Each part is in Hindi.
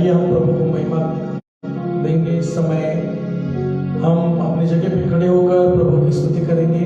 आइए हम प्रभु को महिमा देंगे। इस समय हम अपनी जगह पे खड़े होकर प्रभु की स्तुति करेंगे।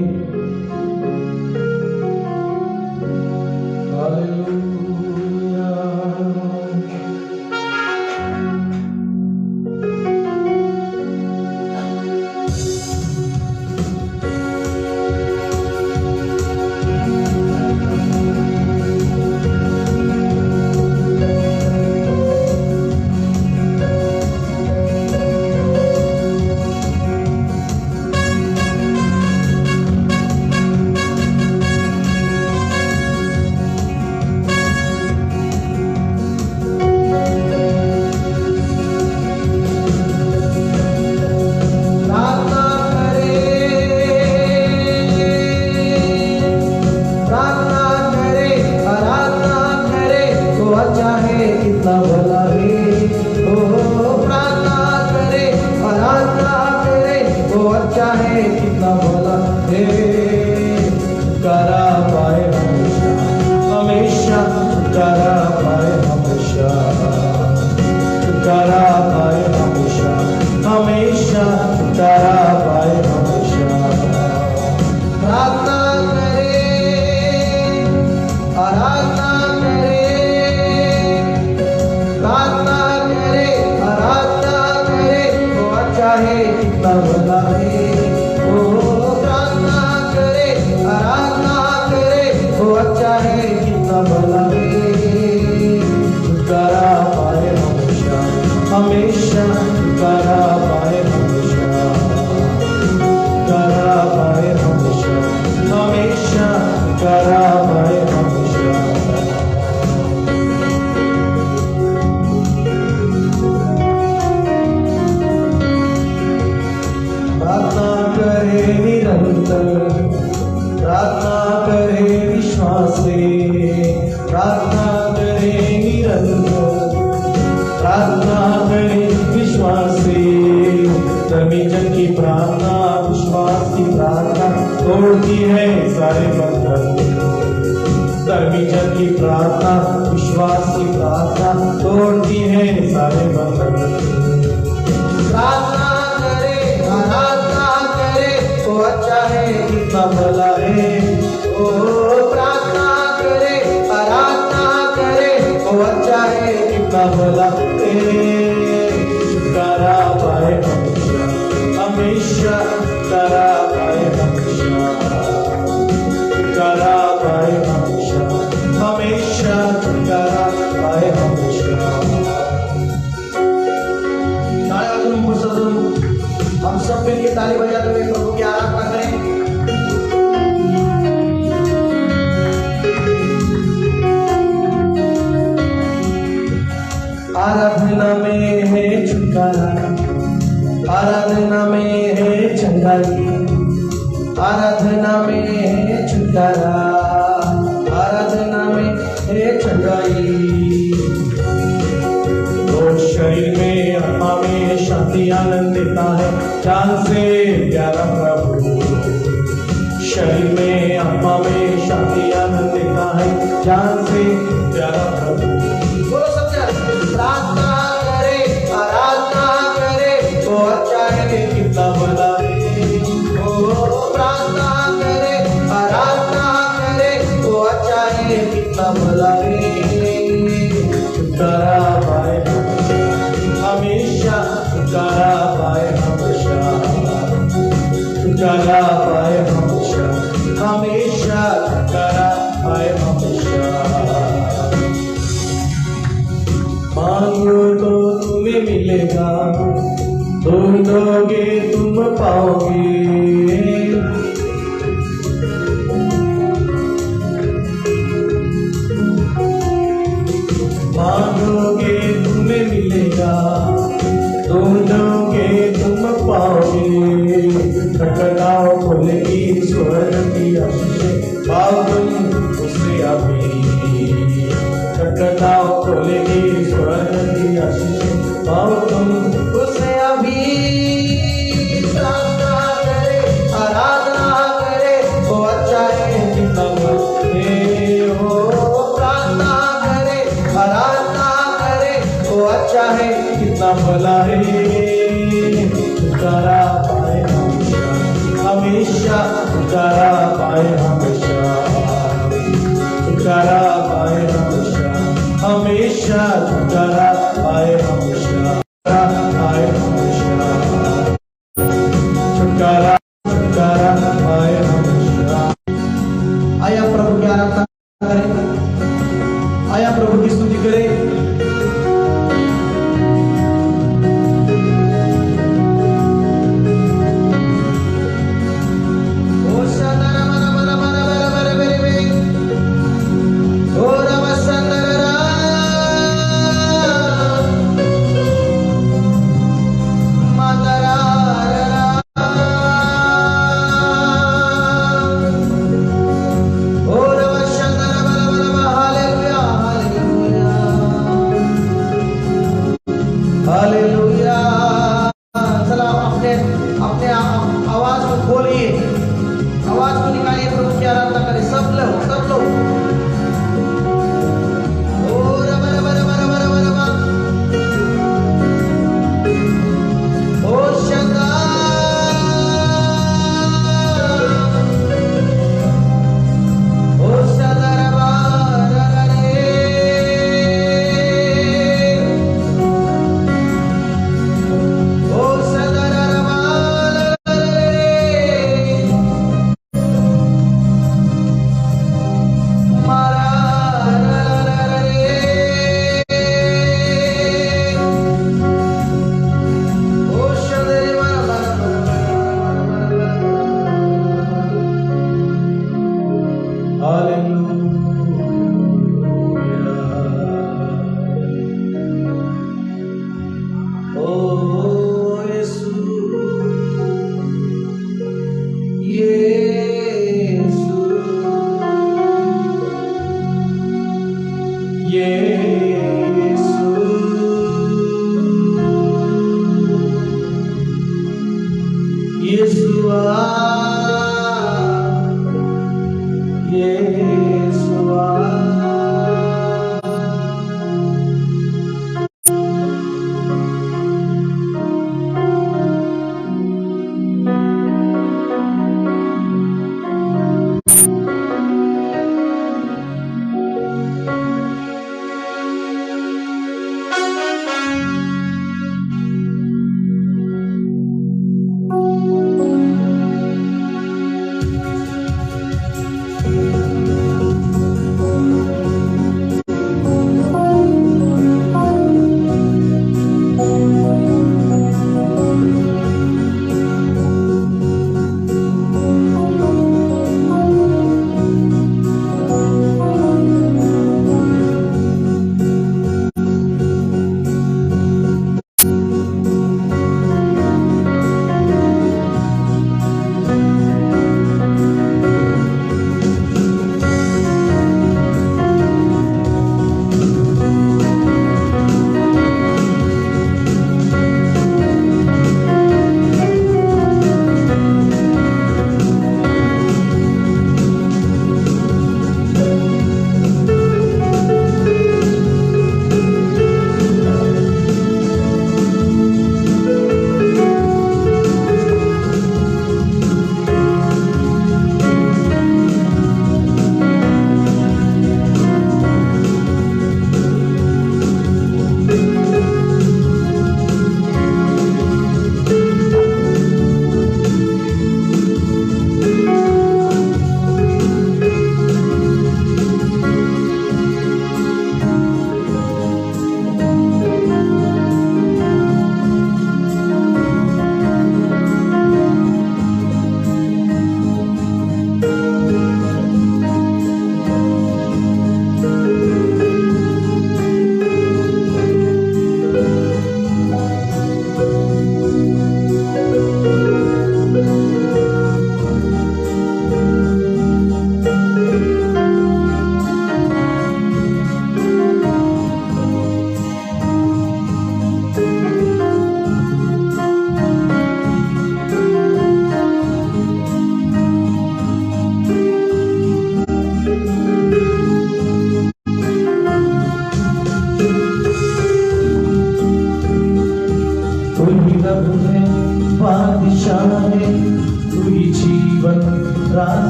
उसे अभी हमेशा छुटकारा पाए, हमेशा छुटकारा पाए, हमेशा हमेशा छुटकारा पाए, हमेशा पाए, हमेशा छुटकारा छुटकारा पाए, हमेशा। आया प्रभु की आराधना करें, आया प्रभु की स्तुति करें।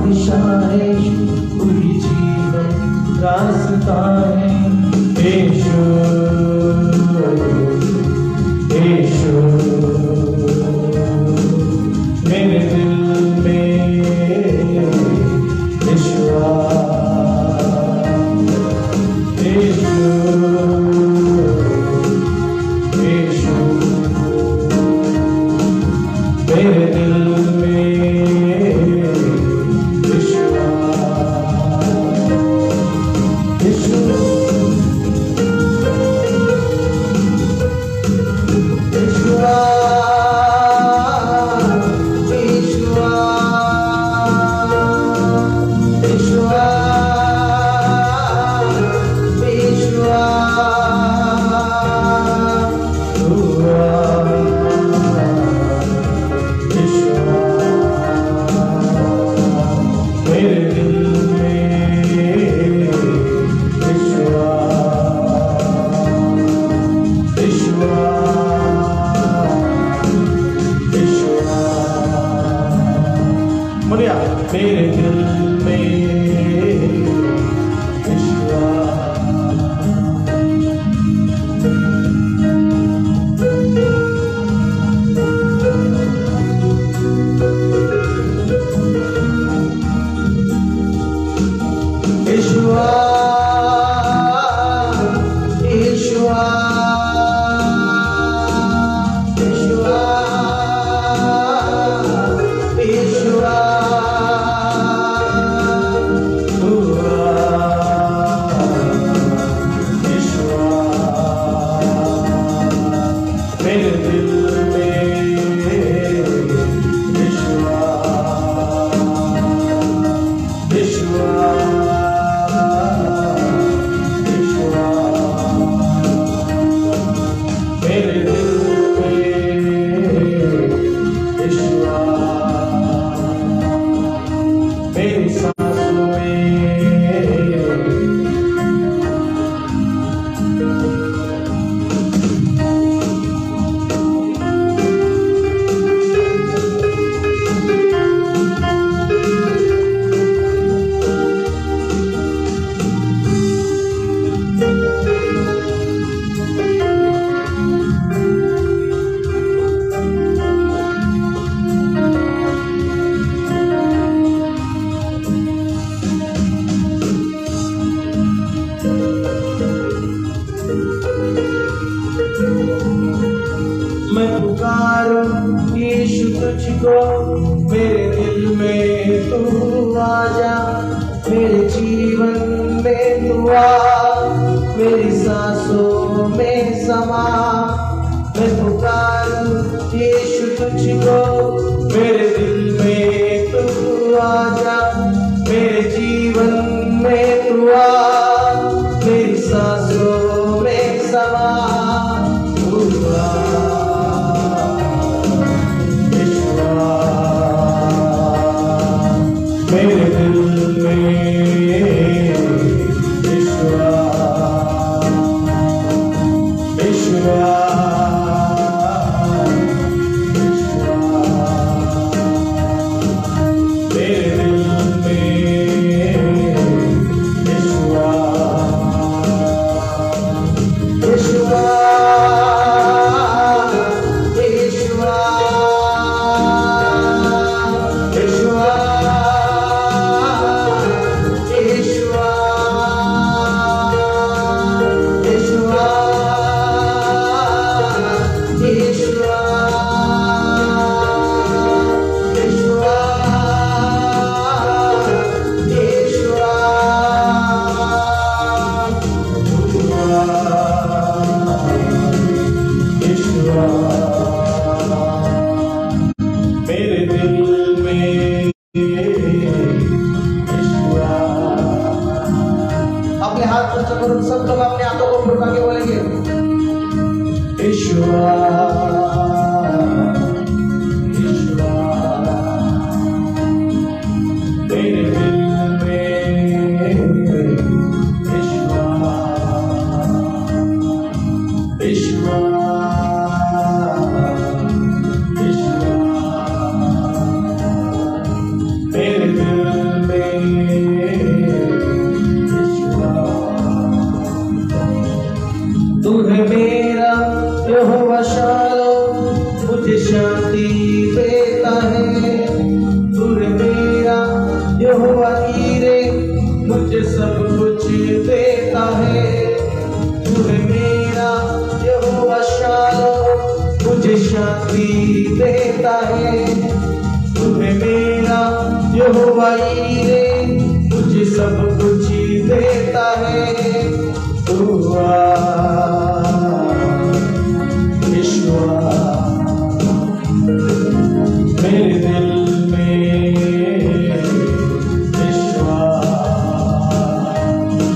दिशा है, कोई जीवन रास्ता है। यीशु यीशु मेरे दिल में यीशुआ यीशु यीशु मेरे दिल में यीशुआ यीशु मेरे दिल में यीशुआ यीशुआ यीशुआ यीशुआ मेरे दिल में यीशुआ यीशुआ यीशुआ मेरे दिल में यीशुआ मेरी सांसों में मैं पुकारूं यीशु तुझको, मेरे दिल में तू आजा, मेरे जीवन में तू आ, मेरी सांसों में समा। मैं पुकारूं यीशु तुझको, मेरे दिल में तू आजा, मेरे जीवन में तू आ, मेरी सांसों में समा। तू आ मेरे दिल में यीशुआ यीशुआ मेरे दिल में यीशुआ यीशुआ मेरे दिल में यीशुआ। अपने हाथ ऊंचा करो, सब लोग अपने हाथों को उठा के बोलेंगे यीशुआ यीशुआ। मेरे दिल में यीशुआ यीशुआ मेरे दिल मुझे शांति देता है, तुम्हें मेरा यहोवा ईरे मुझे सब कुछ देता है। तू ईश्वर मेरे दिल में ईश्वर,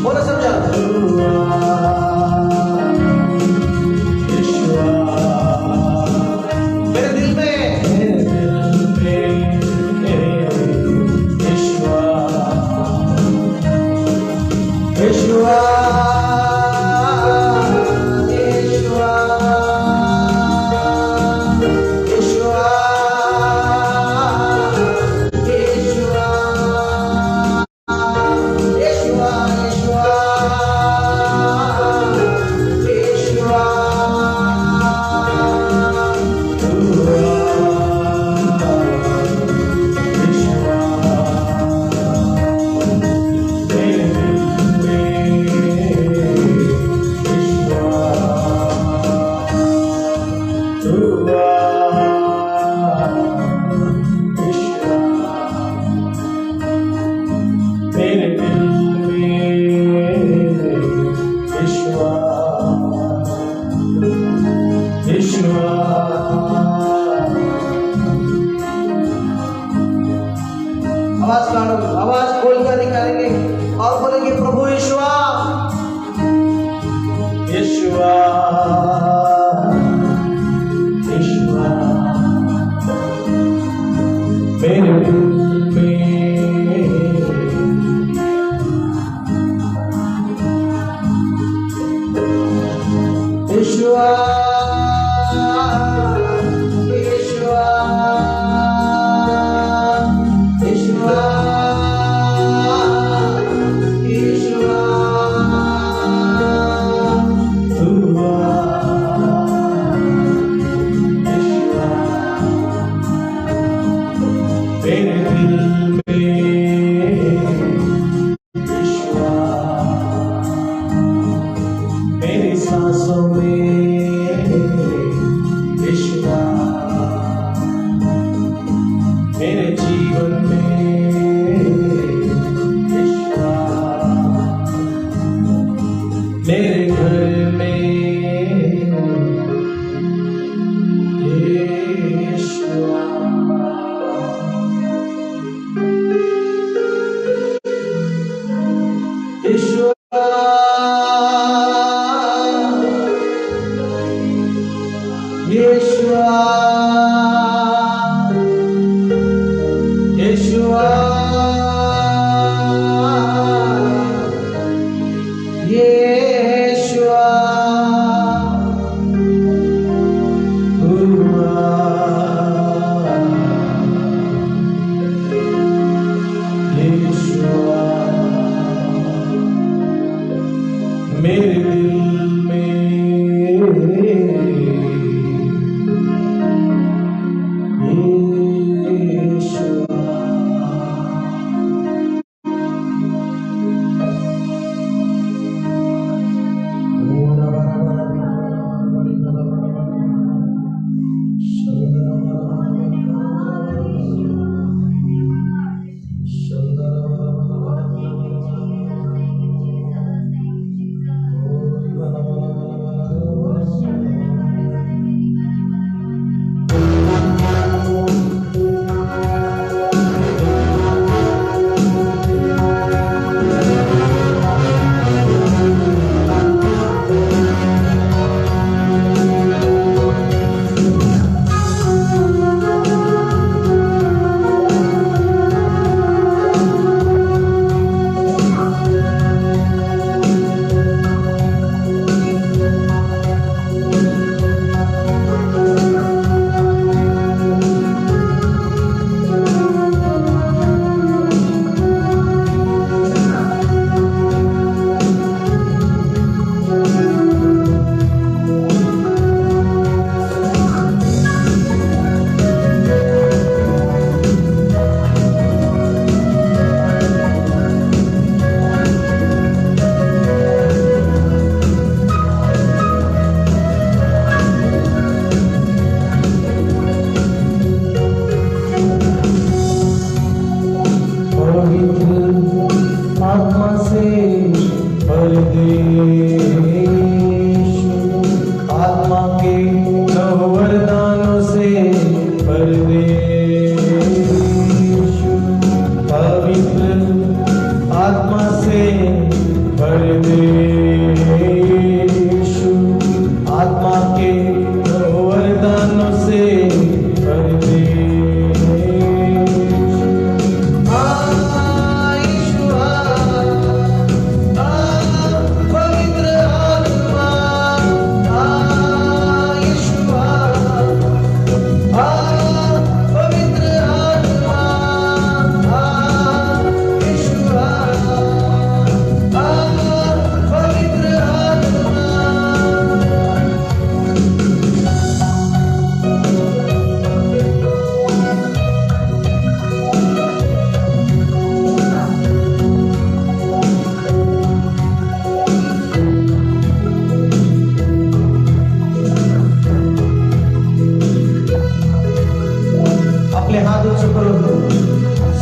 बोलो समझा। तू ईश्वर मेरे दिल में आवाज खोलकर निकालेंगे और बोलेंगे प्रभु ईश्वर, ईश्वर, ईश्वर मेरे दिल में ईश्वर, मेरे जीवन में ईश्वर, मेरे घर में ईश्वर, ईश्वर, मेरे दिल में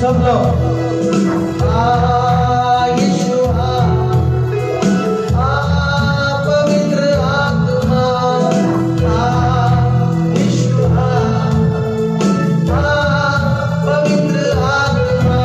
सब लोग यीशु पवित्र आत्मा यीशु पवित्र आत्मा यीशु पवित्र आत्मा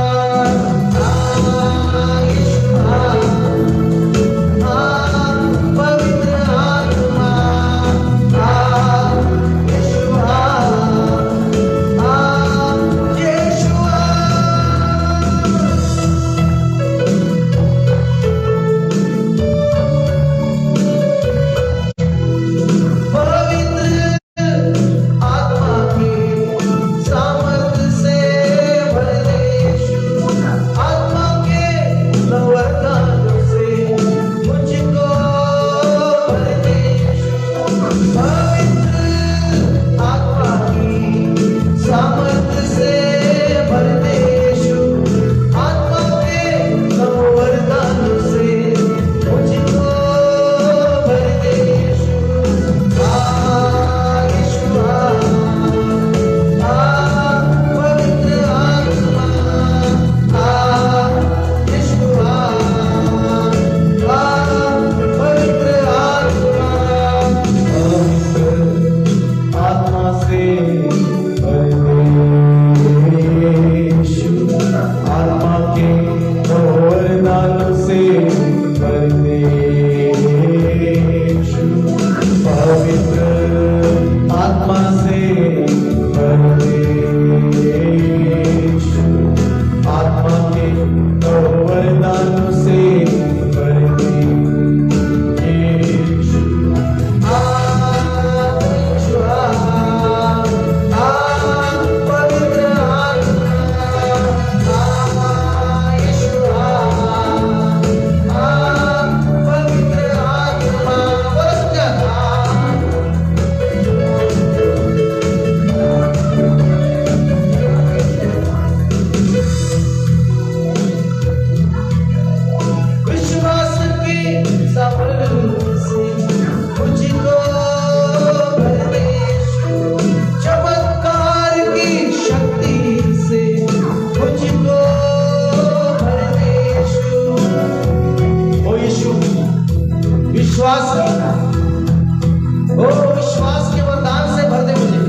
विश्वास के वरदान से भर दे मुझे,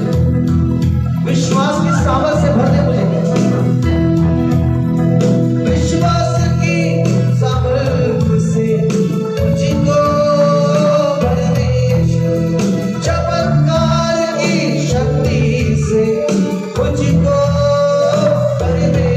विश्वास की सामर्थ से भर दे मुझे, विश्वास की सामर्थ से मुझको भर दे, चमत्कार की शक्ति से मुझको भर दे।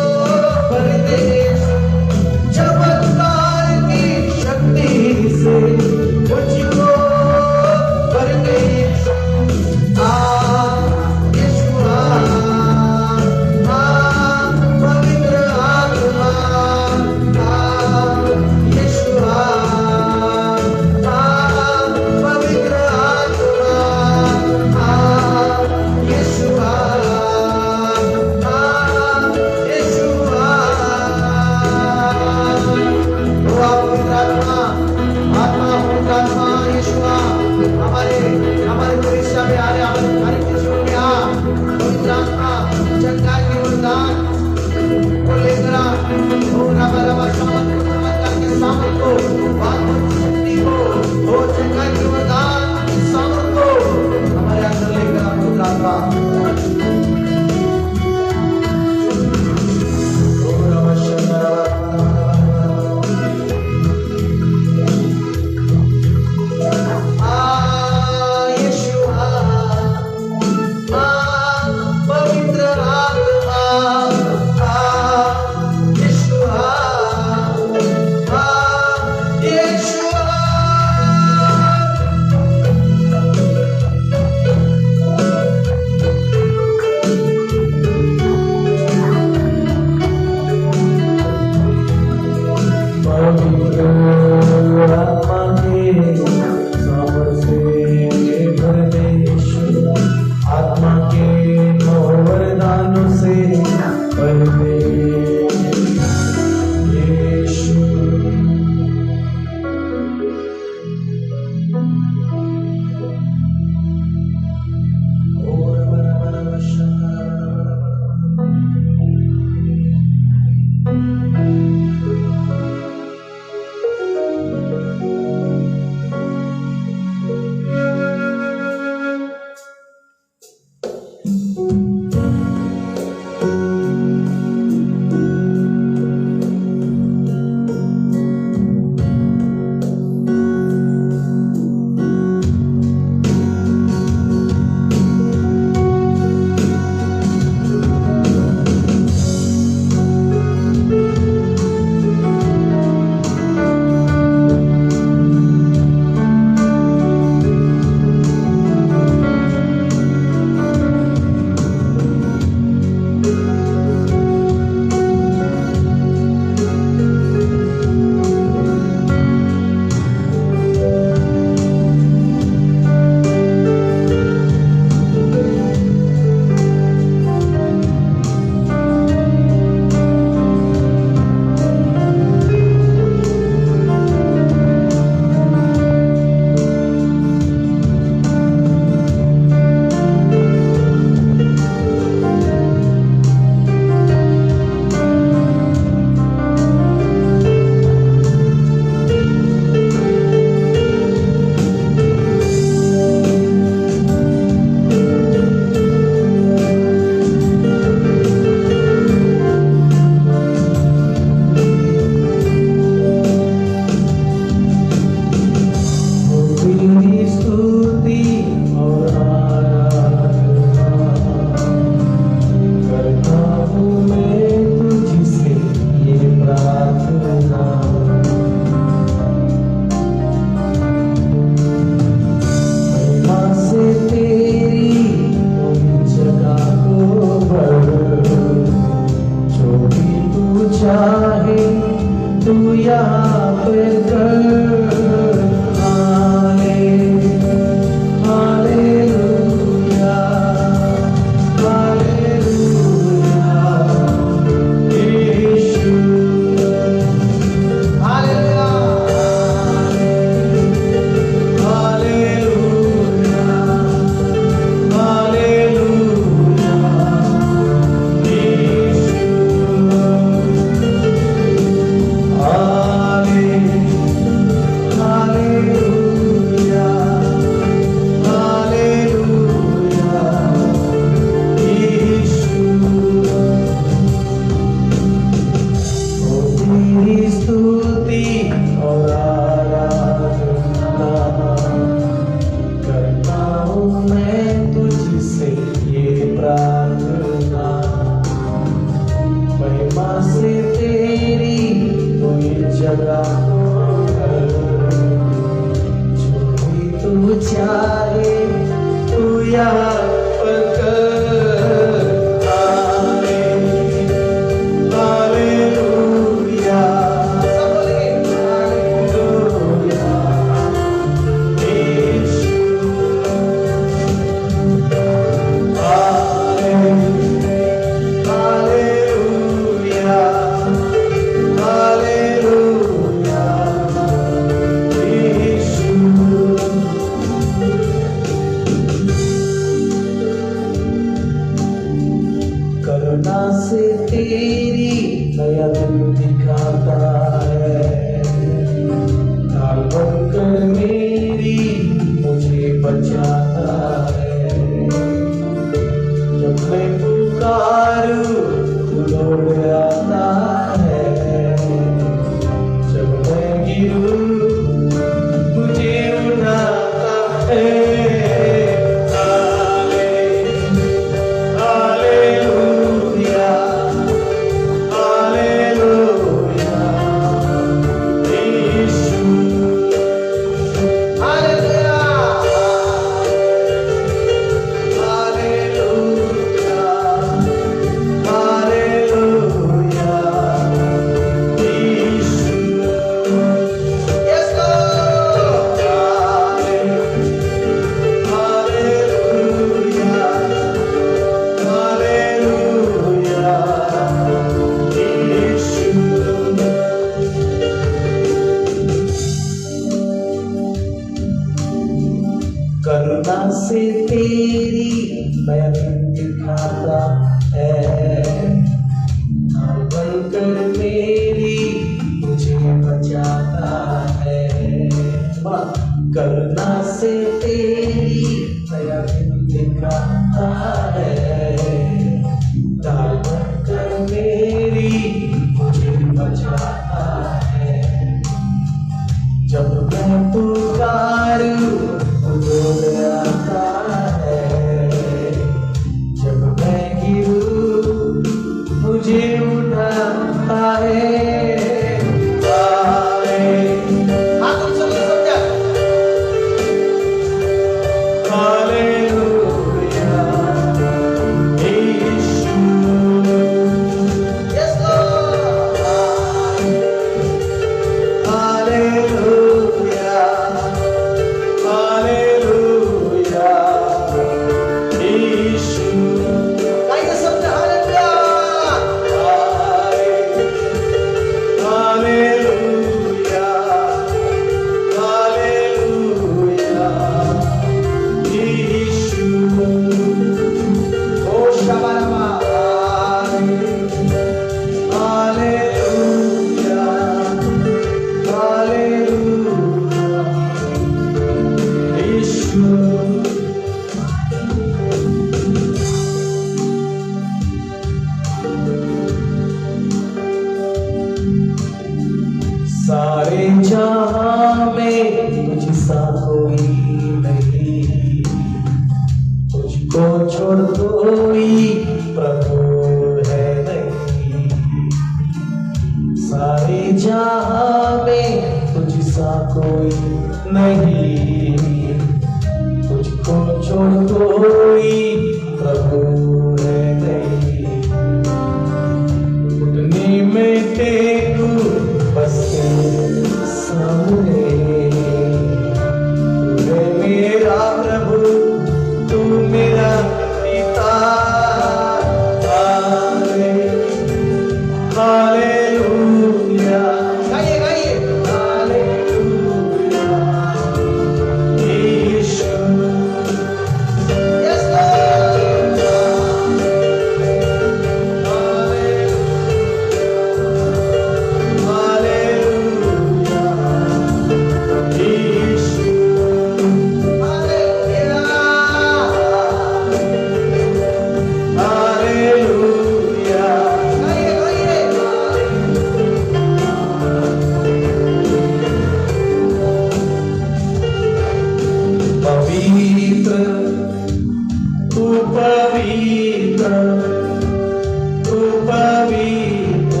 तू पवित्र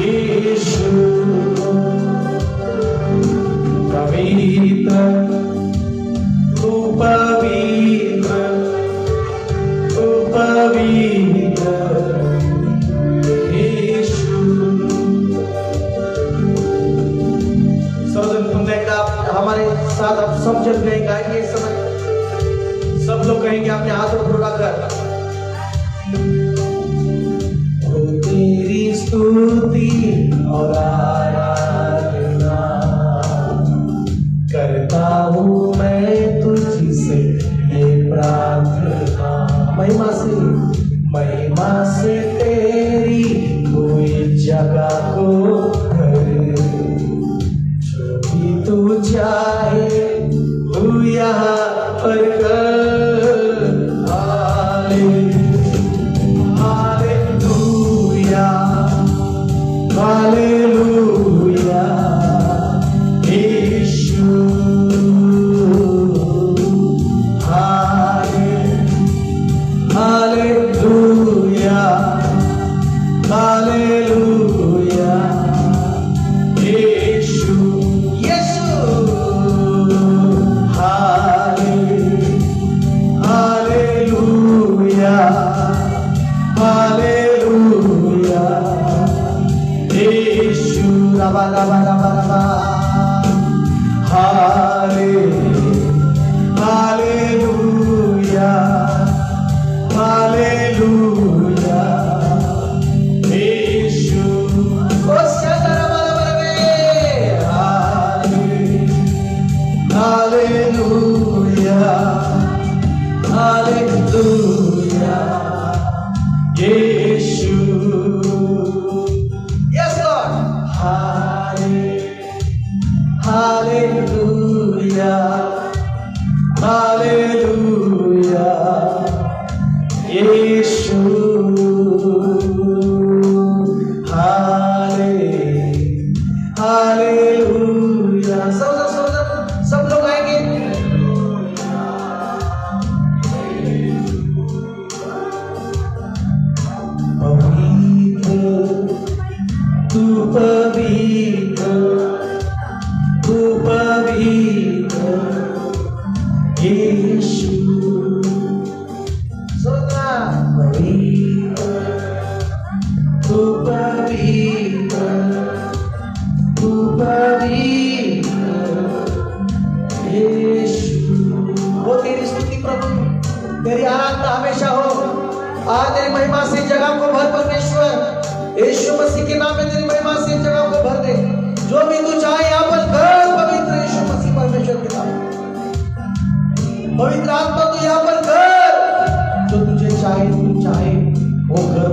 यीशु पवित्र तू पवित्र तू पवित्र यीशु। हमारे साथ आप सब जन गाएंगे इस समय, सब लोग कहेंगे अपने हाथों को उठाकर, ओ तेरी स्तुति और आराधना करता हूँ मैं तुझसे ये प्रार्थना। महिमा से तेरी कोई जगह को भर, जो भी तू चाहे तू यहाँ पर कर। हालेलुया हालेलुया यीशु हालेलुया हालेलुया यीशु यीशु हालेलुया हालेलुया यीशु रबा रबा रबा रबा हालेलुया हालेलुया यीशु ओ सदरबा रबा हालेलुया हालेलुया यीशु। यस लॉर्ड हालेलुया हालेलुया यीशु हालेलुया। सब लोग आएंगे। तू पवित्र यीशु तू पवित्र यीशु। वो तेरी स्तुति प्रभु, तेरी आराधना हमेशा हो। आज तेरी महिमा से जगह को भर परमेश्वर, यीशु मसीह के नाम में तेरी महिमा से जगह को भर दे। जो भी तू चाहे यहाँ पर कर पवित्र यीशु मसीह परमेश्वर के नाम। पवित्र आत्मा तू यहाँ पर कर, जो तुझे चाहे तू चाहे वो कर।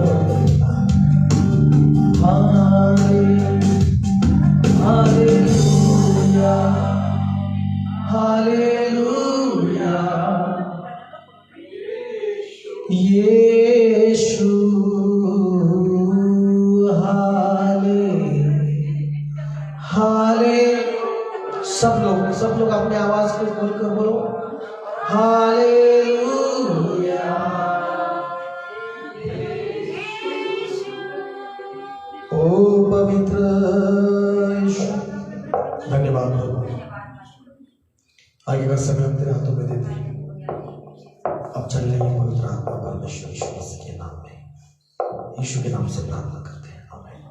हालेलुया हालेलुया यीशु हाले। सब लोग अपने आवाज को खोलकर बोलो हालेलुया। ओ पवित्र यीशु, धन्यवाद प्रभु। आगे का समय हम तेरे हाथों में देते हैं। अब चल रही है पवित्र आत्मा परमेश्वर यीशु मसीह के नाम में, यीशु के नाम से प्रार्थना करते हैं, आमीन।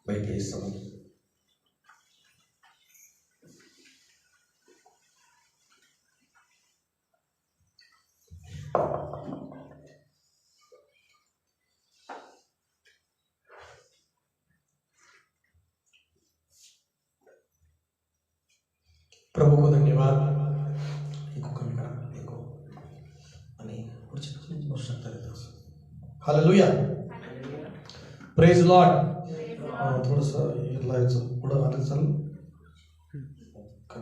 बैठिए इस समय। प्रभू को धन्यवाद। Hallelujah praise Lord. थोडंसं लावायचं पुढं आलं चालेल का?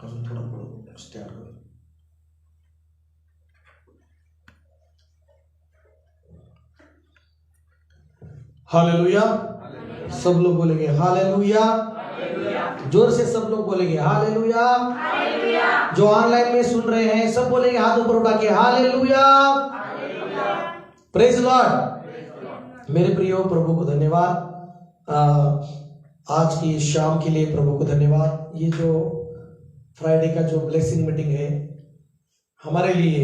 अजून थोडं पुढं स्टँड कर। हालेलुया। सब लोग बोलेंगे हालेलुया। जोर से सब लोग बोलेंगे हालेलुया। जो ऑनलाइन में सुन रहे हैं सब बोलेंगे हाथ ऊपर उठा के हालेलुया। Praise Lord. मेरे प्रियो, प्रभु को धन्यवाद आज की शाम के लिए, प्रभु को धन्यवाद। ये जो फ्राइडे का जो ब्लेसिंग मीटिंग है हमारे लिए,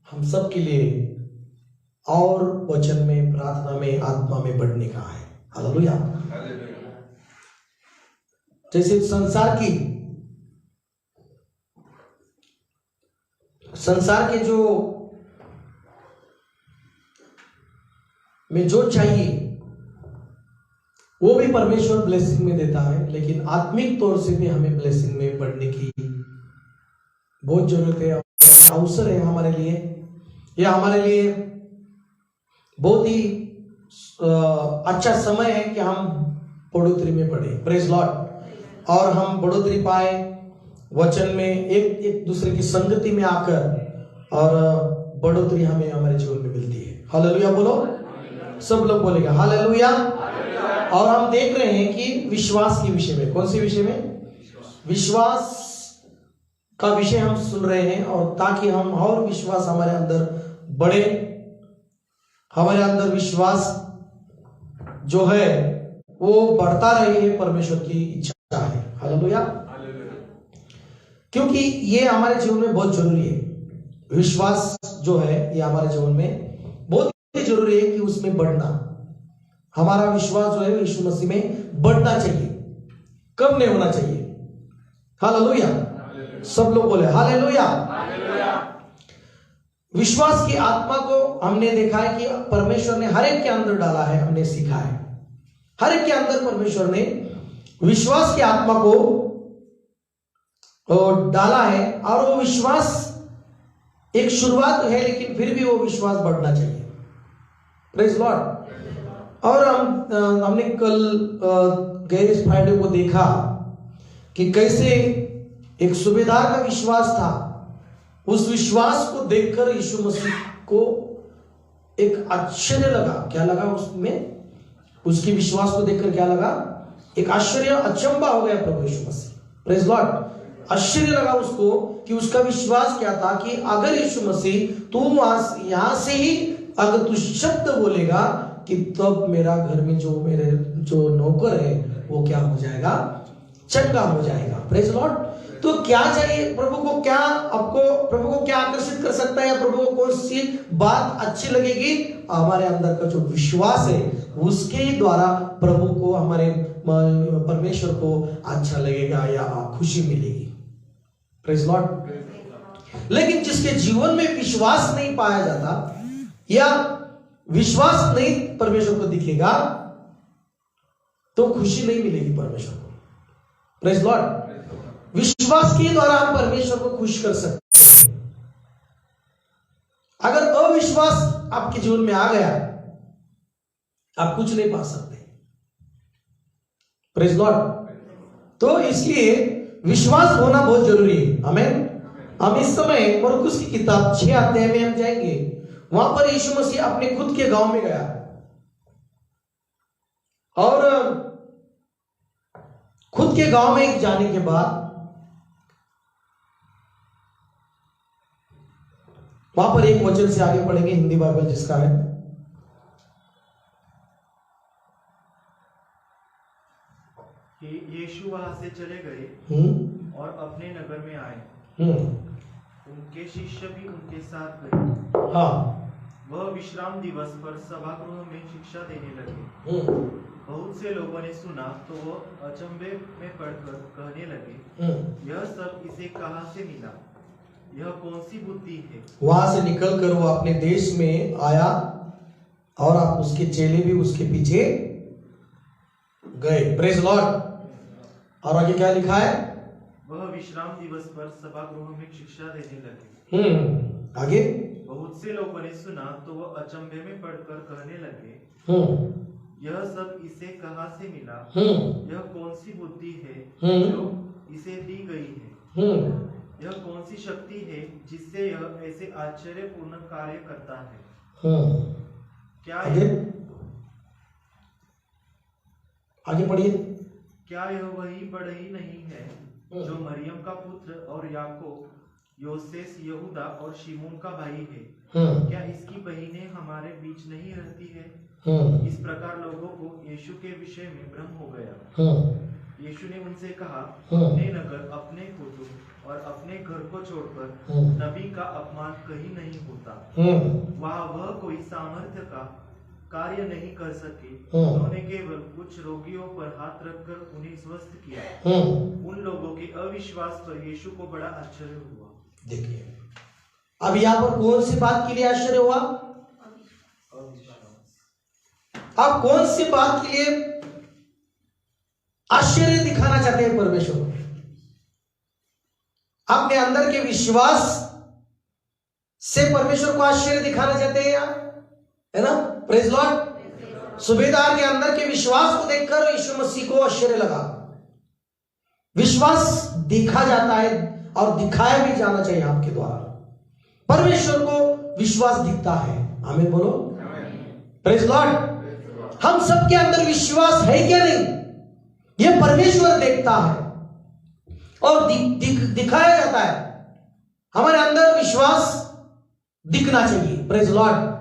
हम सब के लिए और वचन में, प्रार्थना में, आत्मा में बढ़ने का है। हालेलुया। जैसे संसार के जो में जो चाहिए वो भी परमेश्वर ब्लेसिंग में देता है, लेकिन आत्मिक तौर से भी हमें ब्लेसिंग में बढ़ने की बहुत जरूरत है, अवसर है हमारे लिए। यह हमारे लिए बहुत ही अच्छा समय है कि हम बढ़ोतरी में बढ़े, प्रेज लॉर्ड, और हम बढ़ोतरी पाए वचन में, एक दूसरे की संगति में आकर, और बढ़ोतरी हमें हमारे जीवन में मिलती है। हालेलुया बोलो, सब लोग बोलेगा हालेलुया। और हम देख रहे हैं कि विश्वास के विषय में, कौन सी विषय में? विश्वास का विषय हम सुन रहे हैं, और ताकि हम और विश्वास हमारे अंदर बढ़े, हमारे अंदर विश्वास जो है वो बढ़ता रहे, ये परमेश्वर की इच्छा है। हालेलुया। क्योंकि ये हमारे जीवन में बहुत जरूरी है। विश्वास जो है ये हमारे जीवन में बहुत ही जरूरी है कि उसमें बढ़ना, हमारा विश्वास जो है यीशु मसीह में बढ़ना चाहिए, कम नहीं होना चाहिए। हालेलुया। सब लोग बोले हालेलुया। विश्वास की आत्मा को हमने देखा है कि परमेश्वर ने हर एक के अंदर डाला है, हमने सीखा है। हर एक के अंदर परमेश्वर ने विश्वास की आत्मा को डाला है, और वो विश्वास एक शुरुआत है, लेकिन फिर भी वो विश्वास बढ़ना चाहिए। Praise Lord. और हमने कल गए फ्राइडे को देखा कि कैसे एक सूबेदार का विश्वास था। उस विश्वास को देखकर यीशु मसीह को एक आश्चर्य लगा। क्या लगा उसमें? उसकी विश्वास को देखकर क्या लगा? एक आश्चर्य, अचंबा हो गया प्रभु यीशु मसीह। Praise Lord. आश्चर्य लगा उसको कि उसका विश्वास क्या था कि अगर यीशु मसीह तू यहां से ही अगर तू शब्द बोलेगा कि तब मेरा घर में जो मेरे जो नौकर है वो क्या हो जाएगा? चंगा हो जाएगा। Praise Lord. तो क्या चाहिए प्रभु को? क्या आपको प्रभु को क्या आकर्षित कर सकता है, या प्रभु को कौन सी बात अच्छी लगेगी? हमारे अंदर का जो विश्वास है उसके द्वारा प्रभु को, हमारे परमेश्वर को अच्छा लगेगा या खुशी मिलेगी। Praise Lord. लेकिन जिसके जीवन में विश्वास नहीं पाया जाता, या विश्वास नहीं परमेश्वर को दिखेगा, तो खुशी नहीं मिलेगी परमेश्वर को। Praise Lord. विश्वास के द्वारा हम परमेश्वर को खुश कर सकते हैं। अगर अविश्वास आपके जीवन में आ गया, आप कुछ नहीं पा सकते। Praise Lord. तो इसलिए विश्वास होना बहुत जरूरी है। हमें हम इस समय मरकुस की किताब 6 अध्याय में हम जाएंगे। वहां पर यीशु मसीह अपने खुद के गांव में गया, और खुद के गांव में जाने के बाद वहां पर एक वचन से आगे पढ़ेंगे, हिंदी बाइबल जिसका है। कि यीशु वहां से चले गए और अपने नगर में आए। उनके शिष्य भी उनके साथ गए। हाँ। वह विश्राम दिवस पर सभागृह में शिक्षा देने लगे। बहुत से लोगों ने सुना तो वह अचंभे में पड़कर कहने लगे, यह सब इसे कहां से मिला? यह कौन सी बुद्धि है? वहां से निकलकर वो अपने देश में आया, और आप उसके चेले भी उसके पीछे गए। Praise Lord. और आगे क्या लिखा है? वह विश्राम दिवस पर सभागृह में शिक्षा देने लगे। आगे बहुत से लोगों ने सुना तो वह अचंभे में पड़कर कहने लगे, यह सब इसे कहां से मिला? यह कौन सी बुद्धि है जो इसे दी गई है? यह कौन सी शक्ति है जिससे यह ऐसे आश्चर्यपूर्ण कार्य करता है? क्या आगे पढ़िए। क्या यह वही बढ़ई नहीं है जो मरियम का पुत्र और याकूब, योसेस, यहूदा और शिमोन का भाई है? क्या इसकी बहनें हमारे बीच नहीं रहती है? इस प्रकार लोगों को यीशु के विषय में भ्रम हो गया। यीशु ने उनसे कहा, अपने नगर, अपने कुटुंब और अपने घर को छोड़कर नबी का अपमान कहीं नहीं होता। वहाँ वह कोई सामर्थ्य का कार्य नहीं कर सके। उन्होंने केवल कुछ रोगियों पर हाथ रखकर उन्हें स्वस्थ किया। उन लोगों के अविश्वास पर यीशु को बड़ा आश्चर्य हुआ। देखिए, अब यहाँ पर कौन सी बात के लिए आश्चर्य हुआ? आप कौन सी बात के लिए आश्चर्य दिखाना चाहते हैं परमेश्वर? अपने अंदर के विश्वास से परमेश्वर को आश्चर्य दिखाना चाहते हैं आप, है ना? Praise Lord. सूबेदार के अंदर के विश्वास को देखकर यीशु मसीह को आश्चर्य लगा। विश्वास देखा जाता है और दिखाया भी जाना चाहिए आपके द्वारा। परमेश्वर को विश्वास दिखता है। आमीन बोलो। Praise Lord. हम सबके अंदर विश्वास है क्या नहीं, यह परमेश्वर देखता है और दिखाया जाता है। हमारे अंदर विश्वास दिखना चाहिए। Praise Lord.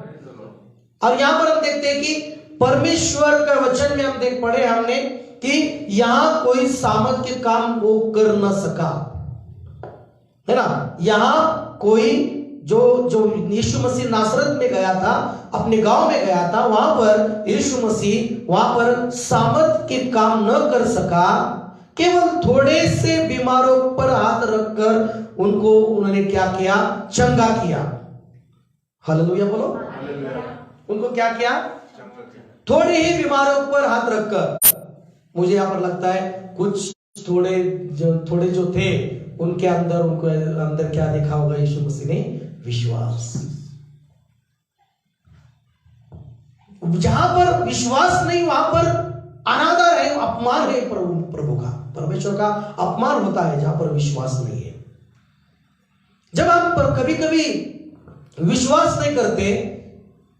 और यहां पर हम देखते हैं कि परमेश्वर का वचन में हम देख पढ़े हमने कि यहां कोई सामर्थ के काम वो कर न सका, है ना? यहां कोई जो यीशु मसीह नासरत में गया था, अपने गांव में गया था, वहां पर यीशु मसीह वहां पर सामर्थ के काम न कर सका। केवल थोड़े से बीमारों पर हाथ रखकर उन्होंने क्या किया? चंगा किया। हालेलुया बोलो। उनको क्या किया? थोड़े ही बीमारों पर हाथ रखकर। मुझे यहां पर लगता है कुछ थोड़े जो थे उनके अंदर, उनको अंदर क्या देखा होगा यीशु मसीह ने? विश्वास। जहां पर विश्वास नहीं वहां पर अनादर है, अपमान है प्रभु का, परमेश्वर का अपमान होता है जहां पर विश्वास नहीं है। जब हम कभी कभी विश्वास नहीं करते,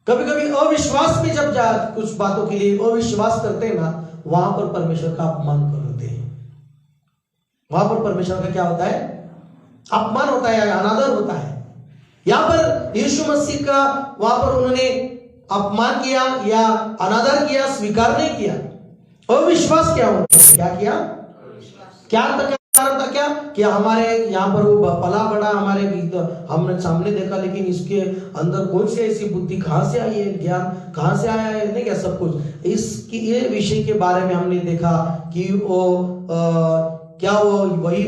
कभी कभी अविश्वास में जब कुछ बातों के लिए अविश्वास करते हैं ना, वहां पर परमेश्वर का अपमान करते हैं। वहां पर परमेश्वर का क्या होता है? अपमान होता है, अनादर होता है। यहां पर यीशु मसीह का वहां पर उन्होंने अपमान किया या अनादर किया, स्वीकार नहीं किया, अविश्वास किया। उन्होंने क्या किया? क्या कारण था? क्या कि हमारे यहाँ पर वो पला बड़ा, हमारे हमने सामने देखा, लेकिन इसके अंदर कौन सी ऐसी बुद्धि कहां से आई है, ज्ञान कहां से आया है, नहीं क्या सब कुछ इसकी ये विषय के बारे में हमने देखा कि वो क्या वो वही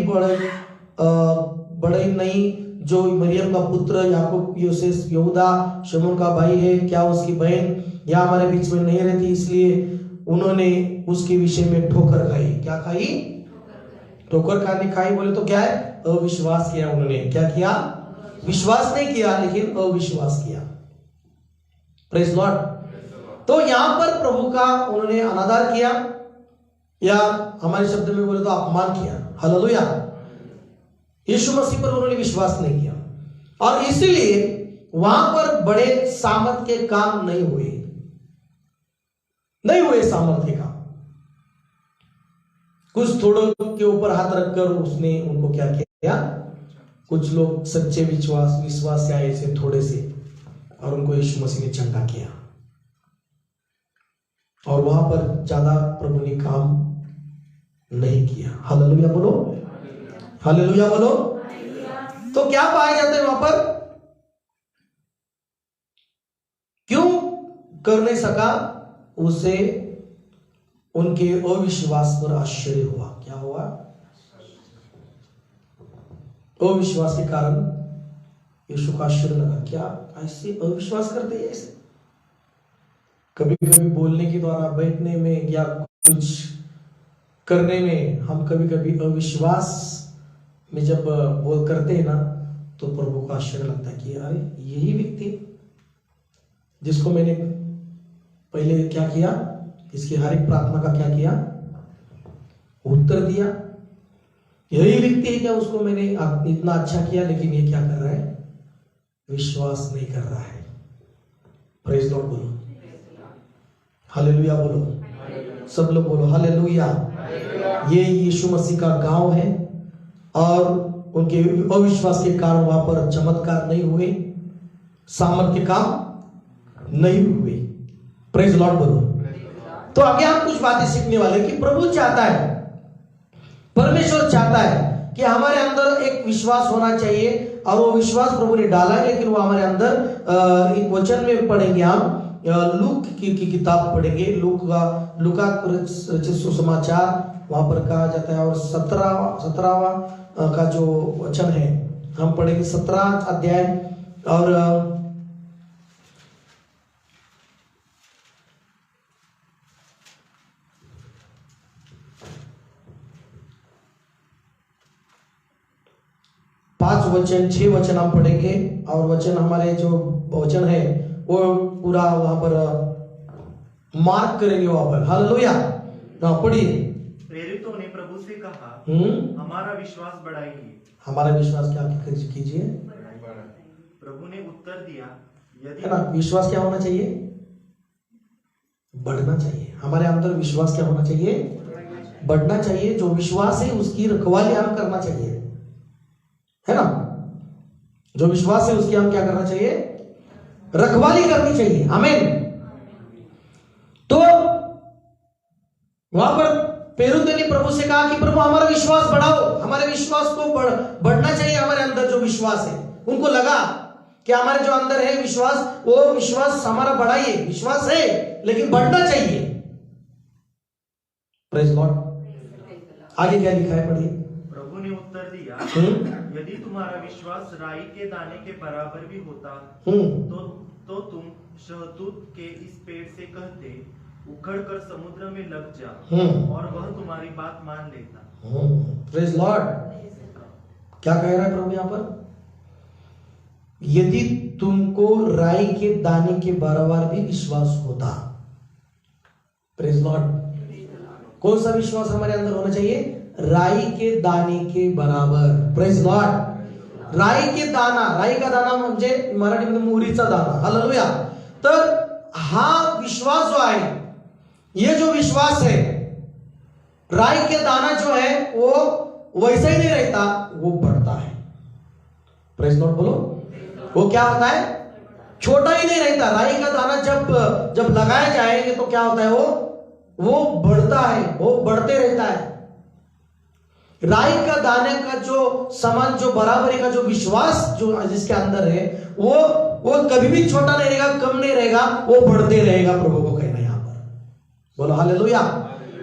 बड़े नहीं जो मरियम का पुत्र याकूब, यूसुफ, यहूदा, शमून का भाई है, क्या उसकी बहन यहाँ हमारे बीच में नहीं रहती? इसलिए उन्होंने उसके विषय में ठोकर खाई। क्या खाई? ठोकर खाई बोले तो क्या है? अविश्वास किया। उन्होंने क्या किया? विश्वास नहीं किया, लेकिन अविश्वास किया। Praise Lord. तो यहां पर प्रभु का उन्होंने अनादर किया, या हमारे शब्द में बोले तो अपमान किया। हालेलुया। यीशु मसीह पर उन्होंने विश्वास नहीं किया और इसीलिए वहां पर बड़े सामर्थ के काम नहीं हुए सामर्थ के काम। कुछ थोड़ों के ऊपर हाथ रखकर उसने उनको क्या किया? कुछ लोग सच्चे विश्वास से आए थे थोड़े से, और उनको यीशु मसीह ने चंगा किया। और वहां पर ज्यादा प्रभु ने काम नहीं किया। हालेलुया बोलो। हालेलुया बोलो। तो क्या पाया जाता है वहां पर? क्यों कर नहीं सका? उसे उनके अविश्वास पर आश्चर्य हुआ। क्या हुआ? अविश्वास के कारण यीशु को आश्चर्य लगा। क्या ऐसे अविश्वास करते हैं? ऐसे कभी कभी बोलने के द्वारा, बैठने में या कुछ करने में हम कभी कभी अविश्वास में जब बोल करते हैं ना, तो प्रभु को आश्चर्य लगता है कि अरे यही व्यक्ति जिसको मैंने पहले क्या किया, इसकी हर एक प्रार्थना का क्या किया? उत्तर दिया। यही व्यक्ति है क्या? उसको मैंने इतना अच्छा किया, लेकिन ये क्या कर रहा है? विश्वास नहीं कर रहा है। प्रेज लॉर्ड बोलो। हालेलुया बोलो। सब लोग बोलो हालेलुया। ये यीशु मसीह का गांव है और उनके अविश्वास के कारण वहां पर चमत्कार नहीं हुए, सामर्थ के काम नहीं हुए। प्रेज लॉर्ड बोलो। तो आगे हम कुछ बातें सीखने वाले कि प्रभु चाहता है, परमेश्वर चाहता है कि हमारे अंदर एक विश्वास होना चाहिए, और वो विश्वास प्रभु ने डाला है, लेकिन वो हमारे अंदर एक वचन में पढ़ेंगे हम, लूक की किताब पढ़ेंगे, लूका रचित सुसमाचार वहां पर कहा जाता है, और 17वां का जो वचन है हम पढ़ेंगे, 17 अध्याय और 5 वचन 6 वचन हम पढ़ेंगे, और वचन हमारे जो वचन है वो पूरा वहां पर मार्क करेंगे वहां पर। हालेलुया। पढ़िए। प्रेरितों ने प्रभु से कहा, हमारा विश्वास बढ़ाइए। हमारा विश्वास क्या कीजिए। प्रभु ने उत्तर दिया, यदि है ना, विश्वास क्या होना चाहिए, बढ़ना चाहिए। हमारे अंदर विश्वास क्या होना चाहिए, बढ़ना चाहिए। जो विश्वास है उसकी रखवाली हम करना चाहिए, है ना। जो विश्वास है उसकी हम क्या करना चाहिए, रखवाली करनी चाहिए। आमीन। तो वहां पर पेरुते ने प्रभु से कहा कि प्रभु हमारा विश्वास बढ़ाओ, हमारे विश्वास को बढ़ना चाहिए। हमारे अंदर जो विश्वास है, उनको लगा कि हमारे जो अंदर है विश्वास, वो विश्वास हमारा बढ़ाइए। विश्वास है लेकिन बढ़ना चाहिए। Praise God. आगे क्या लिखा है, पढ़िए। प्रभु ने उत्तर दिया, यदि तुम्हारा विश्वास राई के दाने के बराबर भी होता तो तुम शहतूत के इस पेड़ से कहते, उखड़ कर समुद्र में लग जा, और वह तुम्हारी बात मान लेता। Praise Lord. क्या कह रहा है प्रभु यहां पर, यदि तुमको राई के दाने के बराबर भी विश्वास होता। Praise Lord. कौन सा विश्वास हमारे अंदर होना चाहिए, राई के दाने के बराबर। Praise Lord. राई के दाना, राई का दाना म्हणजे मराठीमध्ये मोहरीचा दाना। हालेलुया। तर हा विश्वास जो आहे, ये जो विश्वास है, राई के दाना जो है वो वैसा ही नहीं रहता, वो बढ़ता है। प्रेज लॉर्ड बोलो। वो क्या होता है, छोटा ही नहीं रहता। राई का दाना जब लगाया जाएगा तो क्या होता है, वो बढ़ता है, वो बढ़ते रहता है। राई का दाने का जो समान, जो बराबरी का जो विश्वास जो जिसके अंदर है, वो कभी भी छोटा नहीं रहेगा, कम नहीं रहेगा, वो बढ़ते रहेगा। प्रभु को कहना है यहां पर, बोलो हालेलुया।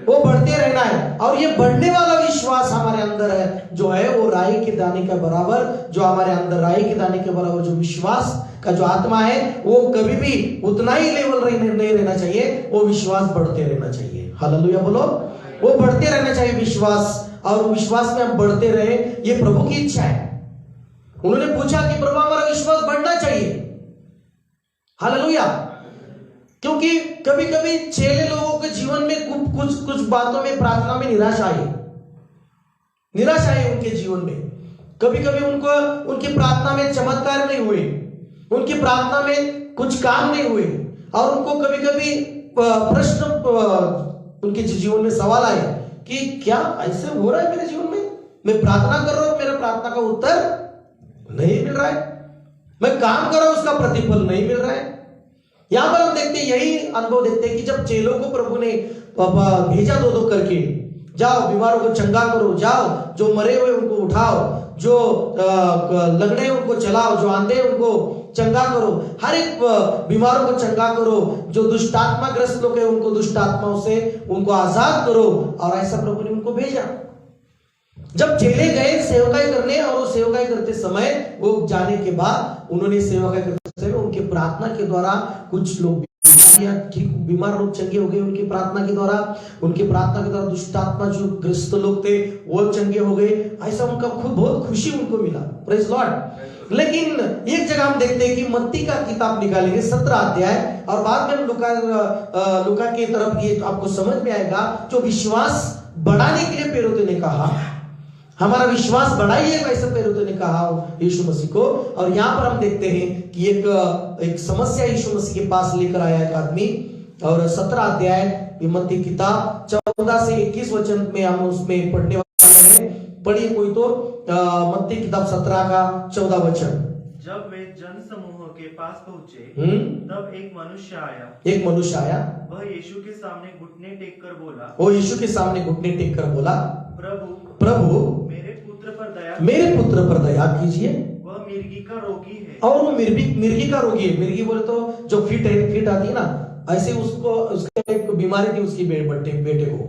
वो बढ़ते रहना है, और ये बढ़ने वाला विश्वास हमारे अंदर है जो है, वो राई के दाने के बराबर, जो हमारे अंदर राई के दाने के बराबर जो विश्वास का जो आत्मा है, वो कभी भी उतना ही लेवल नहीं रहना चाहिए, वो विश्वास बढ़ते रहना चाहिए। हालेलुया बोलो। वो बढ़ते रहना चाहिए विश्वास, और विश्वास में हम बढ़ते रहे, ये प्रभु की इच्छा है। उन्होंने पूछा कि प्रभु हमारा विश्वास बढ़ना चाहिए। हालेलुया। क्योंकि कभी कभी चेले लोगों के जीवन में कुछ बातों में, प्रार्थना में निराशा आई उनके जीवन में। कभी कभी उनकी प्रार्थना में चमत्कार नहीं हुए, उनकी प्रार्थना में कुछ काम नहीं हुए, और उनको कभी कभी प्रश्न, उनके जीवन में सवाल आए कि क्या ऐसे हो रहा है मेरे जीवन में, मैं प्रार्थना कर रहा हूं, मेरे प्रार्थना का उत्तर नहीं मिल रहा है, मैं काम कर रहा हूं, उसका प्रतिफल नहीं मिल रहा है। यहां पर हम देखते हैं, यही अनुभव देखते हैं कि जब चेलों को प्रभु ने भेजा दो करके, जाओ बीमारों को चंगा करो, जाओ जो मरे हुए उनको उठाओ, जो लंगड़े उनको चलाओ, जो आंधे उनको चंगा करो, हर एक बीमारों को चंगा करो, जो दुष्टात्मा ग्रस्त लोग हैं उनको दुष्टात्माओं से उनको आजाद करो। और ऐसा प्रभु ने उनको भेजा। जब चेले गए सेवकाई करने, और वो सेवकाई करते समय, वो जाने के बाद उन्होंने सेवकाई करते समय उनके प्रार्थना के द्वारा कुछ लोग ठीक, बीमार लोग चंगे हो गए उनकी प्रार्थना के द्वारा। उनकी प्रार्थना के द्वारा दुष्टात्मा जो ग्रस्त लोग थे वो चंगे हो गए। ऐसा उनका बहुत खुशी उनको मिला। Praise Lord. लेकिन एक जगह हम देखते हैं कि मत्ती का किताब निकालेंगे 17 अध्याय, और बाद में हम लुका की तरफ ये आपको समझ में आएगा। जो विश्वास बढ़ाने के लिए पेरुते ने कहा, हमारा विश्वास बढ़ाइए, वैसे पेरुते ने कहा यीशु मसीह को। और यहां पर हम देखते हैं कि एक समस्या यीशु मसीह के पास लेकर आया एक आदमी, और 17 अध्याय मत्ती किताब 14 से 21 वचन में हम उसमें पढ़ने वाले हैं। पढ़िए कोई तो, मत्ती किताब 17 का 14 वचन। जब वे जन समूह के पास पहुँचे तब एक मनुष्य आया। वह यीशु के सामने घुटने टेक कर बोला। वो यीशु के सामने घुटने टेक कर बोला, प्रभु मेरे पुत्र पर दया कीजिए। वह मिर्गी का रोगी है। और वो मिर्गी का रोगी है। मिर्गी बोले तो जो फिट आती है ना, ऐसे उसका एक बीमारी थी उसकी बेटे को,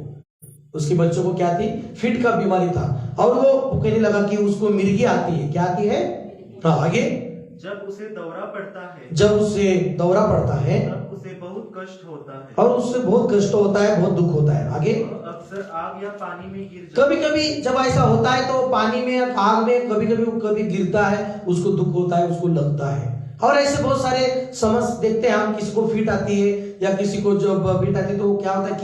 उसके बच्चों को क्या थी, फिट का बीमारी था। और वो कहने लगा कि उसको मिर्गी आती है। क्या आती है? हाँ, आगे। जब उसे दौरा पड़ता है तब उसे बहुत कष्ट होता है। और उससे बहुत कष्ट होता है, बहुत दुख होता है। आगे। अक्सर आग या पानी में गिर जाता है। कभी जब ऐसा होता है तो पानी में या आग में कभी गिरता है, उसको दुख होता है, उसको लगता है। और ऐसे बहुत सारे समस्या देखते हैं हम। किसी को फिट आती है या किसी को जब फिट आती है तो क्या होता है,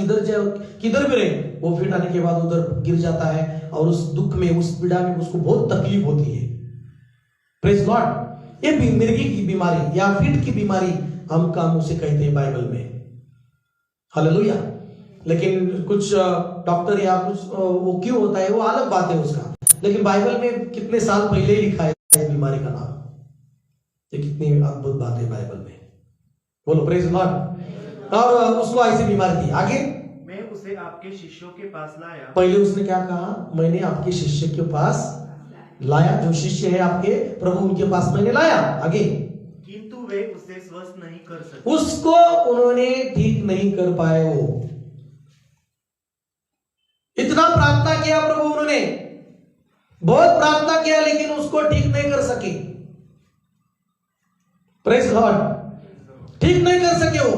किधर भी रहे वो फिट आने के बाद उधर गिर जाता है और उस दुख में, उस पीड़ा में उसको बहुत तकलीफ होती है। Praise Lord. ये मिर्गी की बीमारी या फिट की बीमारी हम उसे कहते हैं बाइबल में। हालेलुया। लेकिन कुछ डॉक्टर या कुछ वो क्यों होता है वो अलग बात है उसका। लेकिन बाइबल में कितने साल पहले ही लिखा है इस बीमारी का नाम। ये कितनी अद्भुत बात है बाइबल में। बोलो प्रेज लॉर्ड। और उसको ऐसी बीमारी थी। आगे। मैं उसे आपके शिष्यों के पास लाया। पहले उसने क्या कहा? मैंने आपके शिष्य के पास लाया। जो शिष्य है आपके प्रभु, उनके पास मैंने लाया। आगे। किंतु वे उसे स्वस्थ नहीं कर सके। उसको उन्होंने ठीक नहीं कर पाए। वो इतना प्रार्थना किया प्रभु, उन्होंने बहुत प्रार्थना किया, लेकिन उसको ठीक नहीं कर सके। Praise Lord. ठीक नहीं कर सके वो।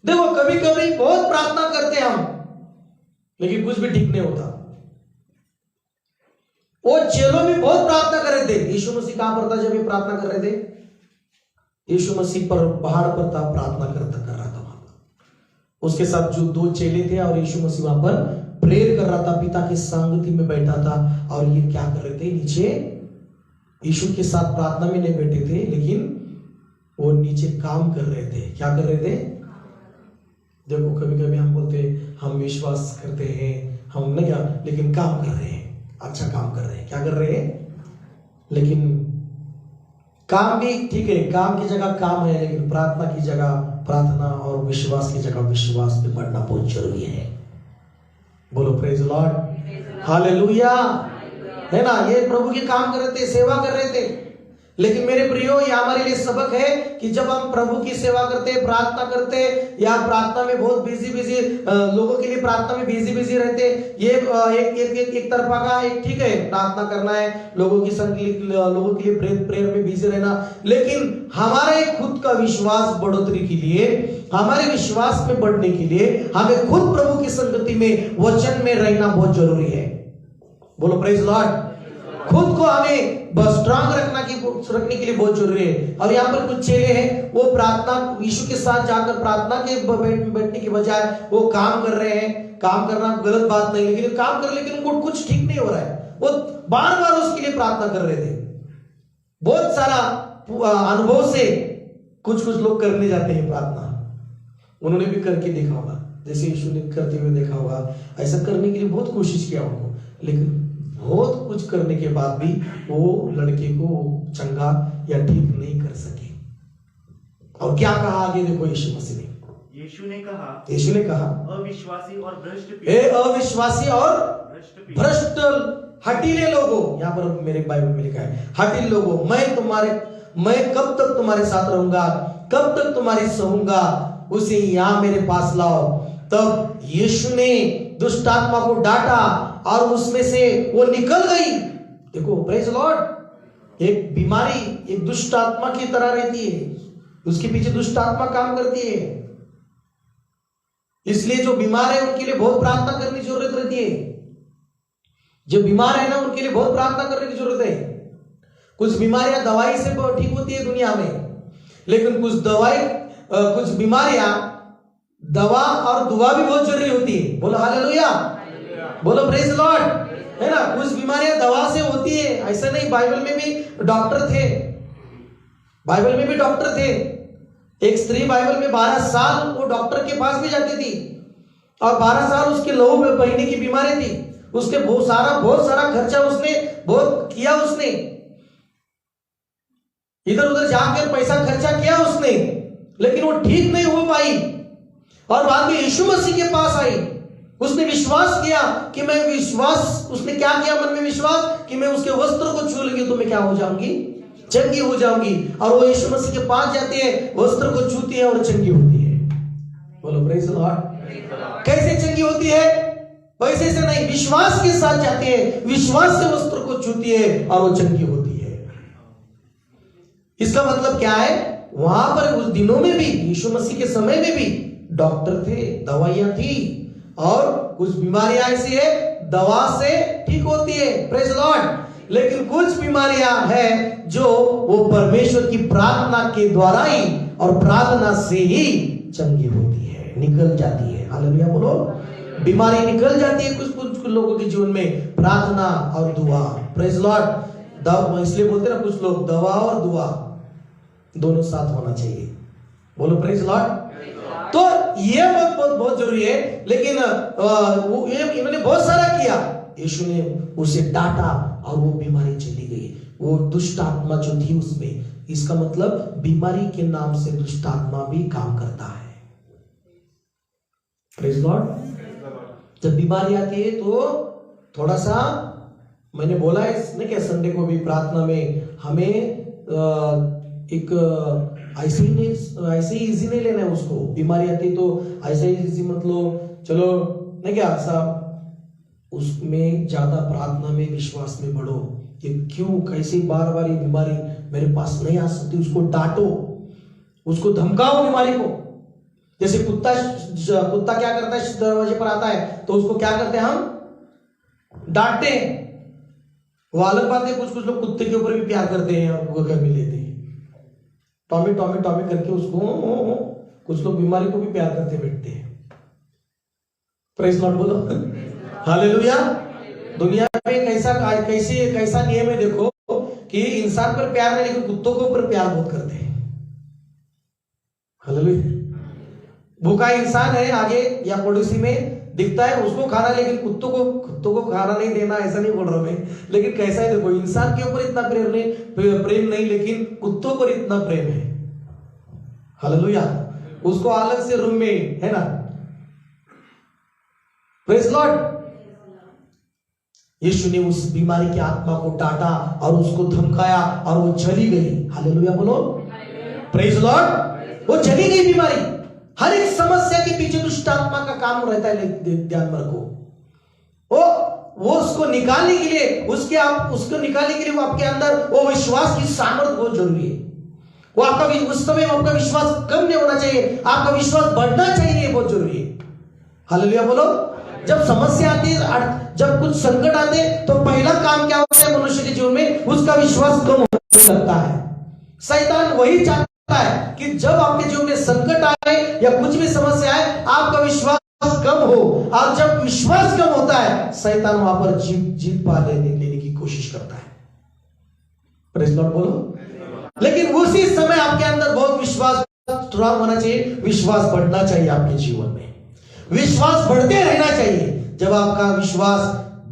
देखो, कभी कभी बहुत प्रार्थना करते हम, लेकिन कुछ भी ठीक नहीं होता। वो चेलों में बहुत प्रार्थना कर रहे थे। यीशु मसीह कहां पर था जब ये प्रार्थना कर रहे थे? यीशु मसीह पर पहाड़ पर था, प्रार्थना कर रहा था वहां पर। उसके साथ जो 2 चेले थे और यीशु मसीह वहां पर प्रेयर कर रहा था, पिता की संगति में बैठा था। और ये क्या कर रहे थे? नीचे यीशु के साथ प्रार्थना में नहीं बैठे थे, लेकिन वो नीचे काम कर रहे थे। क्या कर रहे थे? देखो, कभी कभी हम बोलते हम विश्वास करते हैं, हम नहीं क्या, लेकिन काम कर रहे हैं, अच्छा काम कर रहे हैं। क्या कर रहे हैं? लेकिन काम भी ठीक है, काम की जगह काम है, लेकिन प्रार्थना की जगह प्रार्थना और विश्वास की जगह विश्वास पे बढ़ना बहुत जरूरी है। बोलो प्रेज लॉर्ड। हालेलुया। है ना? ये प्रभु के काम कर रहे थे, सेवा कर रहे थे। लेकिन मेरे प्रियो, ये हमारे लिए सबक है कि जब हम प्रभु की सेवा करते, प्रार्थना करते, या प्रार्थना में बहुत बिजी लोगों के लिए प्रार्थना में बिजी रहते, ये एक तरफा का एक ठीक है, प्रार्थना करना है, लोगों के लिए प्रेयर में बिजी रहना। लेकिन हमारे खुद का विश्वास बढ़ोतरी के लिए, हमारे विश्वास में बढ़ने के लिए हमें खुद प्रभु की संगति में, वचन में रहना बहुत जरूरी है। बोलो प्रेज लॉर्ड। खुद को हमें स्ट्रांग रखने के लिए बहुत जरूरी है। और यहाँ पर कुछ चेले हैं, वो प्रार्थना यीशु के साथ जाकर प्रार्थना के बैठने के बजाय वो काम कर रहे हैं। काम करना गलत बात नहीं, लेकिन काम कर, लेकिन उनको कुछ ठीक नहीं हो रहा है। वो बार बार उसके लिए प्रार्थना कर रहे थे। बहुत सारा अनुभव से कुछ लोग करने जाते हैं प्रार्थना। उन्होंने भी करके देखा होगा, जैसे यीशु ने करते हुए देखा होगा। ऐसा करने के लिए बहुत कोशिश किया उनको, लेकिन बहुत कुछ करने के बाद भी वो लड़के को चंगा या ठीक नहीं कर सके। और क्या कहा आगे? देखो, यीशु मसीह ने, यीशु ने कहा अविश्वासी और भ्रष्ट, अविश्वासी और भ्रष्ट हठीले लोगों, यहाँ पर मेरे बाइबल में लिखा है हठीले लोगों, मैं कब तक तुम्हारे साथ रहूंगा, कब तक तुम्हारी सहूंगा, उसे यहां मेरे पास लाओ। तब यीशु ने दुष्टात्मा को डांटा और उसमें से वो निकल गई। देखो प्रेज लॉर्ड। एक बीमारी एक दुष्ट आत्मा की तरह रहती है, उसके पीछे दुष्ट आत्मा काम करती है। इसलिए जो बीमार है उनके लिए बहुत प्रार्थना करने की जरूरत रहती है। जो बीमार है ना, उनके लिए बहुत प्रार्थना करने की जरूरत है। कुछ बीमारियां दवाई से ठीक होती है दुनिया में, लेकिन कुछ बीमारियां दवा और दुआ भी बहुत जरूरी होती है। बोलो हालेलुया, बोलो प्रेज लॉर्ड। है ना? कुछ बीमारियां दवा से होती है, ऐसा नहीं। बाइबल में भी डॉक्टर थे, बाइबल में भी डॉक्टर थे। एक स्त्री बाइबल में 12 साल वो डॉक्टर के पास भी जाती थी, और 12 साल उसके लहू में बहने की बीमारी थी। उसके बहुत सारा खर्चा उसने बहुत किया उसने। इधर उधर जाकर पैसा खर्चा किया उसने, लेकिन वो ठीक नहीं हो पाई और बाद में यीशु मसीह के पास आई। उसने विश्वास किया कि उसने क्या किया मन में विश्वास कि मैं उसके वस्त्र को छू लूंगी तो मैं क्या हो जाऊंगी, चंगी हो जाऊंगी। और वो यीशु मसीह के पास जाती है, वस्त्र को छूती है और चंगी होती है। बोलो प्रेज द लॉर्ड। कैसे चंगी होती है? पैसे से नहीं, विश्वास के साथ जाती है, विश्वास से वस्त्र को छूती है और वो चंगी होती है। इसका मतलब क्या है? वहां पर उस दिनों में भी, यीशु मसीह के समय में भी डॉक्टर थे, दवाइयां थी और कुछ बीमारियां ऐसी है दवा से ठीक होती है, प्रेज लॉर्ड। लेकिन कुछ बीमारियां हैं जो वो परमेश्वर की प्रार्थना के द्वारा ही और प्रार्थना से ही चंगी होती है, निकल जाती है। हालेलुया बोलो। बीमारी निकल जाती है कुछ लोगों के जीवन में, प्रार्थना और दुआ, प्रेज लॉर्ड। इसलिए बोलते ना कुछ लोग, दवा और दुआ दोनों साथ होना चाहिए। बोलो प्रेज लॉर्ड। तो ये बहुत जरूरी है। लेकिन इन्होंने बहुत सारा किया, यीशु ने उसे डांटा और वो बीमारी चली गई। वो दुष्ट आत्मा जो थी उसमें, इसका मतलब बीमारी के नाम से दुष्ट आत्मा भी काम करता है। Praise Lord. जब बीमारी आती है तो थोड़ा सा, मैंने बोला है इसने क्या संडे को भी प्रार्थना में, हमें एक ऐसे ही इजी नहीं लेना है उसको। बीमारी आती तो ऐसे ही इजी मतलब चलो नहीं क्या, ऐसा उसमें ज्यादा प्रार्थना में विश्वास में बढ़ो कि क्यों कैसे बार बार ये बीमारी मेरे पास नहीं आ सकती। उसको डांटो, उसको धमकाओ बीमारी को। जैसे कुत्ता क्या करता है, दरवाजे पर आता है तो उसको क्या करते हैं हम, डांटते हैं। वो अलग बात है, कुछ लोग कुत्ते के ऊपर भी प्यार करते हैं और वो घर में लेते हैं, टॉमी टॉमी टॉमी करके उसको। कुछ लोग बीमारी को भी प्यार करते बैठते हैं। प्रेज लॉर्ड बोलो हालेलुया। दुनिया में कैसा नियम है देखो कि इंसान पर प्यार नहीं, लेकिन कुत्तों के ऊपर प्यार बहुत करते हैं। हालेलुया। भूखा इंसान है आगे या पड़ोसी में दिखता है, उसको खाना, लेकिन कुत्तों को खाना नहीं देना, ऐसा नहीं बोल रहा मैं। लेकिन कैसा है देखो, इंसान के ऊपर इतना प्रेम नहीं, लेकिन कुत्तों पर इतना प्रेम है। हालेलुया। उसको अलग से रूम में है ना, प्रेज लॉर्ड। यीशु ने उस बीमारी की आत्मा को डांटा और उसको धमकाया और वो चली गई। हालेलुया बोलो प्रेज लॉर्ड। वो चली गई बीमारी। हर एक समस्या के पीछे दुष्ट आत्मा का काम रहता है, ध्यान में रखो। वो उसको निकालने के लिए वो आपके अंदर वो विश्वास की सामर्थ्य बहुत जरूरी है। वो आपका उस समय आपका विश्वास कम नहीं होना चाहिए, आपका विश्वास बढ़ना चाहिए, बहुत जरूरी है। हालेलुया बोलो। जब समस्या आती है, जब कुछ संकट आते हैं, तो पहला काम क्या होता है मनुष्य के जीवन में, उसका विश्वास कम होने लगता है। शैतान वही चाहता है कि जब आपके जीवन में संकट आए या कुछ भी समस्या आए, आपका विश्वास कम हो। और जब विश्वास कम होता है, शैतान वहां पर जीत पा लेने की कोशिश करता है। प्रेज़ लॉर्ड बोलो। लेकिन उसी समय आपके अंदर बहुत विश्वास स्ट्रांग होना चाहिए, विश्वास बढ़ना चाहिए आपके जीवन में, विश्वास बढ़ते रहना चाहिए। जब आपका विश्वास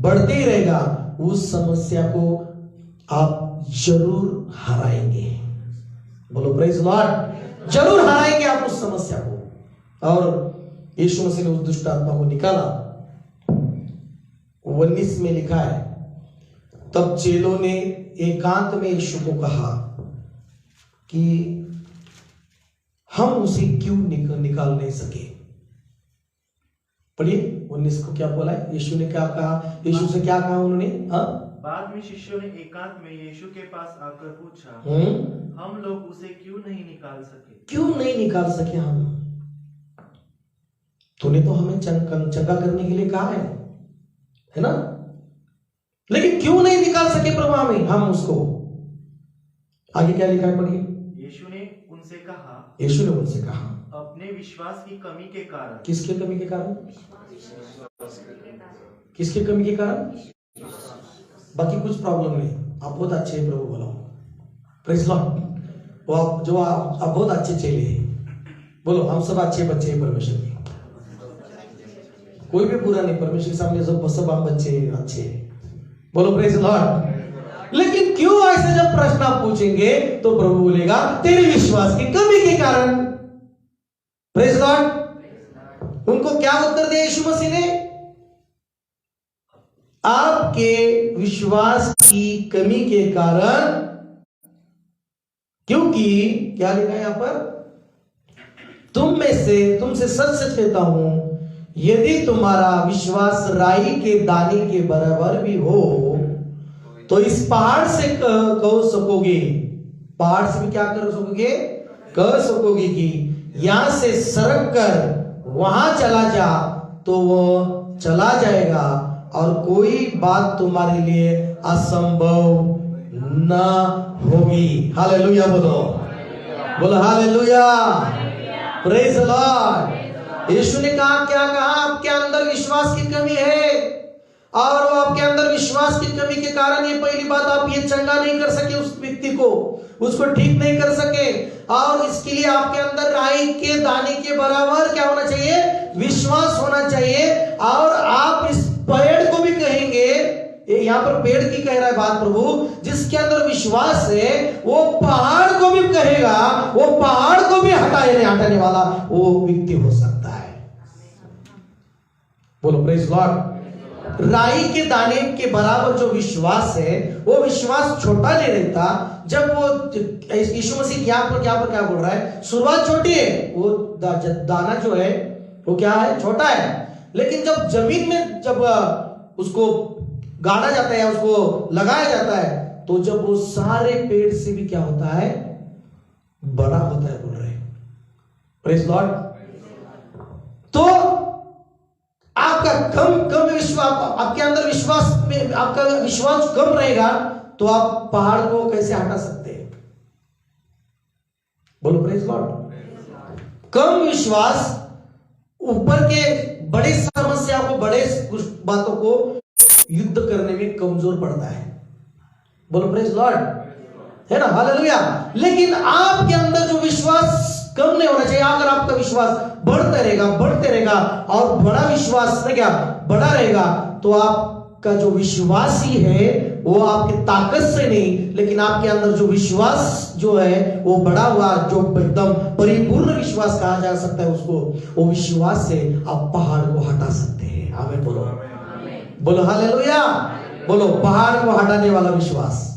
बढ़ते ही रहेगा, उस समस्या को आप जरूर हराएंगे। बोलो प्रेज लॉर्ड। जरूर हराएंगे आप उस समस्या को। और यीशु मसीह ने उस दुष्ट आत्मा को निकाला। 19 में लिखा है, तब चेलों ने एकांत में यीशु को कहा कि हम उसे क्यों निकाल नहीं सके। पढ़िए 19 को क्या बोला है, यीशु ने क्या कहा, यीशु से क्या कहा उन्होंने। बाद में शिष्यों ने एकांत में यीशु के पास आकर पूछा, हम लोग उसे क्यों नहीं निकाल सके। क्यों नहीं निकाल सके हम? तूने तो हमें चंगा करने के लिए कहा है ना, लेकिन क्यों नहीं निकाल सके प्रभु हमें, हम उसको। आगे क्या लिखा है पढ़िए। यीशु ने उनसे कहा, अपने विश्वास की कमी के कारण। किसके कमी के कारण? किसके कमी के कारण? बाकी कुछ प्रॉब्लम नहीं, आप बहुत अच्छे हैं प्रभु बोलो। Praise Lord. वो आप बहुत अच्छे चेले हैं। बोलो हम सब अच्छे बच्चे हैं परमेश्वर के, कोई भी बुरा नहीं। परमेश्वर के सामने सब हम बच्चे अच्छे हैं। बोलो प्रेज़ लॉर्ड। लेकिन क्यों ऐसे जब प्रश्न आप पूछेंगे तो प्रभु बोलेगा तेरे विश्वास की कमी के कारण। Praise Lord. उनको क्या उत्तर दिया यीशु मसीह ने? आपके विश्वास की कमी के कारण, क्योंकि क्या लिखा है यहां पर, तुमसे सच सच कहता हूं, यदि तुम्हारा विश्वास राई के दाने के बराबर भी हो तो इस पहाड़ से कह सकोगे, पहाड़ से भी क्या कर सकोगे, कह सकोगे कि यहां से सरक कर वहां चला जा, तो वो चला जाएगा और कोई बात तुम्हारे लिए असंभव न होगी। हालेलुया बोलो, बोलो हालेलुया, प्रेज द लॉर्ड। यीशु ने कहा, क्या कहा, आपके अंदर विश्वास की कमी है, और वो आपके अंदर विश्वास की कमी के कारण ये पहली बात आप ये चंगा नहीं कर सके उस व्यक्ति को, उसको ठीक नहीं कर सके, और इसके लिए आपके अंदर राई के दाने के बराबर क्या होना चाहिए, विश्वास होना चाहिए। और आप इस पेड़ को भी कहेंगे, यहाँ पर पेड़ की कह रहा है बात प्रभु, जिसके अंदर विश्वास है वो पहाड़ को भी कहेगा, वो पहाड़ को भी हटाने वाला वो व्यक्ति हो सकता है। बोलो प्रेज लॉर्ड। राई के दाने के बराबर जो विश्वास है, वो विश्वास छोटा नहीं रहता। जब वो यीशु मसीह यहाँ पर क्या बोल रहा है, शुरुआत छोटी है, वो दाना जो है वो क्या है, छोटा है, लेकिन जब जमीन में जब उसको गाड़ा जाता है, उसको लगाया जाता है, तो जब वो सारे पेड़ से भी क्या होता है, बड़ा होता है। बोल रहे प्रेज लॉर्ड। तो आपका कम विश्वास, आपके अंदर विश्वास में आपका विश्वास कम रहेगा, तो आप पहाड़ को कैसे हटा सकते हैं? बोलो प्रेज लॉर्ड। कम विश्वास ऊपर के बड़ी समस्या को, बड़े कुछ बातों को युद्ध करने में कमजोर पड़ता है। बोलो प्रेज लॉर्ड, है ना, हालेलुया। लेकिन आपके अंदर जो विश्वास कम नहीं होना चाहिए, अगर आपका विश्वास बढ़ते रहेगा और बड़ा विश्वास ने क्या बड़ा रहेगा, तो आपका जो विश्वासी है वो आपकी ताकत से नहीं, लेकिन आपके अंदर जो विश्वास जो है वो बड़ा हुआ, जो एकदम परिपूर्ण विश्वास कहा जा सकता है उसको, वो विश्वास से आप पहाड़ को हटा सकते हैं। आमीन बोलो, बोलो हालेलुया, बोलो पहाड़ को हटाने वाला विश्वास,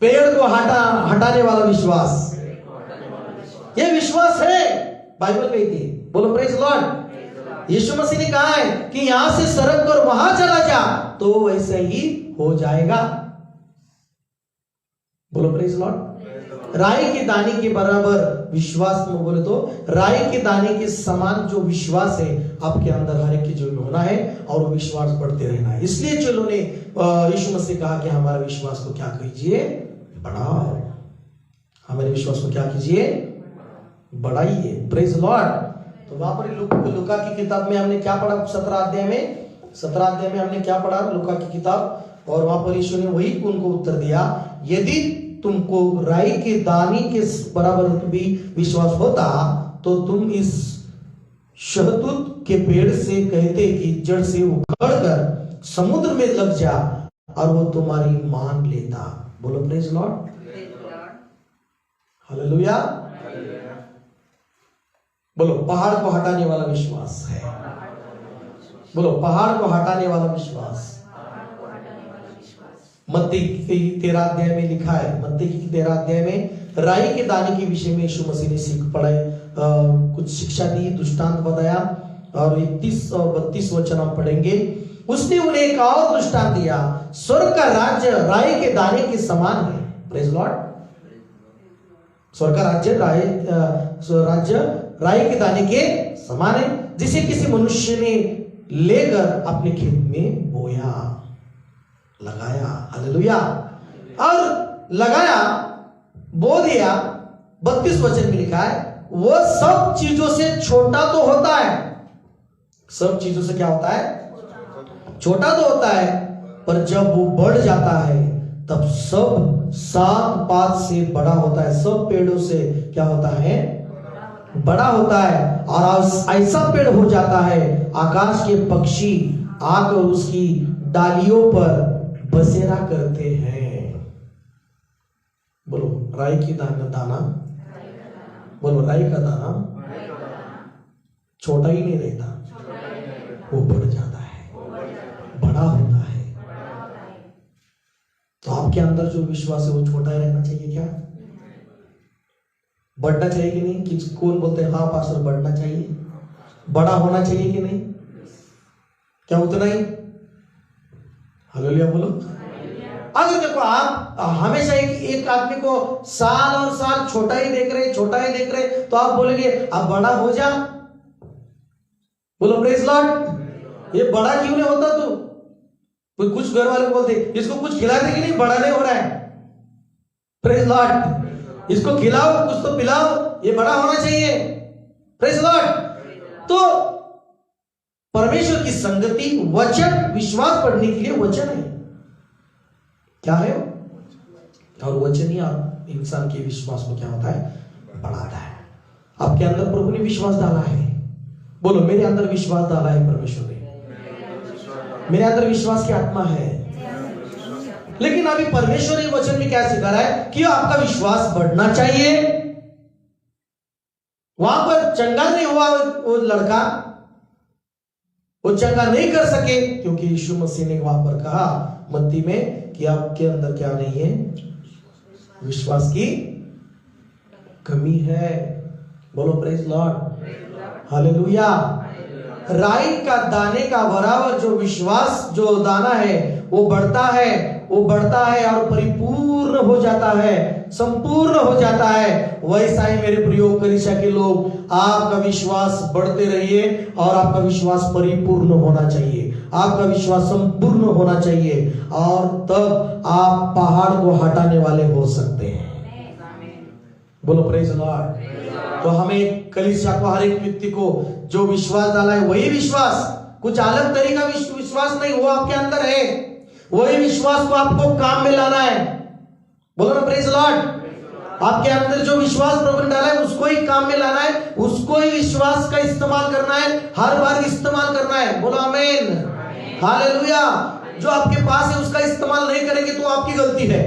पेड़ को हटाने वाला विश्वास, ये विश्वास है, बाइबल कहती है। बोलो प्रेज लॉर्ड। यीशु मसीह ने कहा है कि यहां से सरक कर वहां चला जा, तो वैसे ही हो जाएगा। बोलो प्रेज लॉर्ड। राई के दाने के बराबर विश्वास में बोले तो राई के दाने के समान जो विश्वास है आपके अंदर हर एक की जो होना है, और वो विश्वास बढ़ते रहना है। इसलिए चलो ने यीशु मसीह कहा कि हमारे विश्वास को क्या कीजिए, बढ़ाओ, हमारे विश्वास को क्या कीजिए, बढ़ाइए। Praise Lord. तो वहां पर लुका की किताब में हमने क्या पढ़ा, 17 अध्याय में हमने क्या पढ़ा, लुका की किताब, और वहां पर यीशु ने वही उनको उत्तर दिया, यदि तुमको राई के दाने के बराबर भी विश्वास होता तो तुम इस शहतूत के पेड़ से कहते कि जड़ से उखड़कर समुद्र में लग जा, और वो तुम्हारी मान लेता। बोलो प्रेज लॉर्ड, हालेलुया। बोलो पहाड़ को हटाने वाला विश्वास है। बोलो पहाड़ को हटाने वाला विश्वास। मत्ती की 13 अध्याय में लिखा है, मत्ती की 13 अध्याय में राई के दाने के विषय में यीशु मसीह ने सीख पढ़ाए, कुछ शिक्षा दी, दृष्टांत बताया, और 31 और 32 वचन हम पढ़ेंगे। उसने उन्हें एक और दृष्टांत दिया, स्वर्ग का राज्य राई के दाने के समान है। Praise Lord. स्वर्ग का राज्य राई के दाने के समान है, जिसे किसी मनुष्य ने लेकर अपने खेत में बोया, लगाया। हालेलुया। और लगाया, बो दिया। 32 वचन में लिखा है, वो सब चीजों से छोटा तो होता है। सब चीजों से क्या होता है, छोटा तो होता है, पर जब वो बढ़ जाता है तब सब 7 पात से बड़ा होता है। सब पेड़ों से क्या होता है, बड़ा होता है, और ऐसा पेड़ हो जाता है आकाश के पक्षी आकर उसकी डालियों पर बसेरा करते हैं। बोलो राई की दाना, बोलो राई का दाना छोटा ही नहीं रहता, वो बढ़ जाता है, बड़ा होता है। तो आपके अंदर जो विश्वास है वो छोटा ही रहना चाहिए क्या? बढ़ना चाहिए कि नहीं? कि कौन बोलते हैं हाँ पास्टर बढ़ना चाहिए, बड़ा होना चाहिए कि नहीं? क्या उतना ही? हालेलुया बोलो। अगर देखो आप हमेशा एक आदमी को साल और साल छोटा ही देख रहे तो आप बोलेंगे अब बड़ा हो जा। बोलो प्रेज लॉर्ड। ये बड़ा क्यों नहीं होता तू? कुछ घर वाले बोलते इसको कुछ खिलाते कि नहीं, बड़ा नहीं हो रहा है। Praise Lord. इसको खिलाओ, कुछ तो पिलाओ, ये बड़ा होना चाहिए। Praise Lord. तो परमेश्वर की संगति, वचन, विश्वास बढ़ने के लिए वचन है। क्या है? और वचन ही आप इंसान के विश्वास को क्या होता है? बढ़ाता है। आपके अंदर प्रभु ने विश्वास डाला है। बोलो मेरे अंदर विश्वास डाला है परमेश्वर ने, मेरे अंदर विश्वास की आत्मा है। लेकिन अभी परमेश्वर ने वचन में क्या सिखा रहा है कि आपका विश्वास बढ़ना चाहिए। वहां पर चंगा नहीं हुआ वो लड़का, वो चंगा नहीं कर सके क्योंकि यीशु मसीह ने वहां पर कहा मत्ती में कि आपके अंदर क्या नहीं है? विश्वास की कमी है। बोलो प्रेज लॉर्ड। हालेलुया। राई का दाने का बराबर जो विश्वास, जो दाना है वो बढ़ता है और परिपूर्ण हो जाता है, संपूर्ण हो जाता है। वैसा ही मेरे प्रिय कलीसिया के लोग, आपका विश्वास बढ़ते रहिए और आपका विश्वास परिपूर्ण होना चाहिए, आपका विश्वास संपूर्ण होना चाहिए, और तब आप पहाड़ को हटाने वाले हो सकते हैं। बोलो प्रेज लॉर्ड। तो हमें कलीसिया को, हर एक व्यक्ति को जो विश्वास डाला है वही विश्वास, कुछ अलग तरीका विश्वास नहीं, वो आपके अंदर है। वही विश्वास को आपको काम में लाना है। बोलो ना प्रेज लॉर्ड। आपके अंदर जो विश्वास प्रभु ने डाला है उसको ही काम में लाना है, उसको ही विश्वास का इस्तेमाल करना है, हर बार इस्तेमाल करना है। बोलो आमीन, हालेलुया। जो आपके पास है उसका इस्तेमाल नहीं करेंगे तो आपकी गलती है,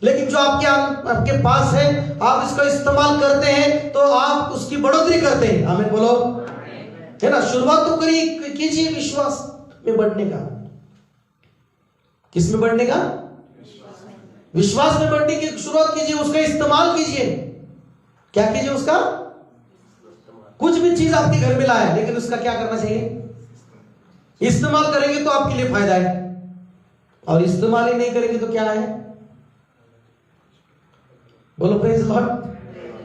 लेकिन जो आपके पास है आप इसका इस्तेमाल करते हैं तो आप उसकी बढ़ोतरी करते हैं। आमीन बोलो, है ना। शुरुआत तो कीजिए विश्वास में बढ़ने का। किस में बढ़ने का? विश्वास में बढ़ने की शुरुआत कीजिए, उसका इस्तेमाल कीजिए। क्या कीजिए? उसका कुछ भी चीज आपके घर में लाया, लेकिन उसका क्या करना चाहिए? इस्तेमाल करेंगे तो आपके लिए फायदा है, और इस्तेमाल ही नहीं करेंगे तो क्या है? बोलो प्रेज लॉर्ड।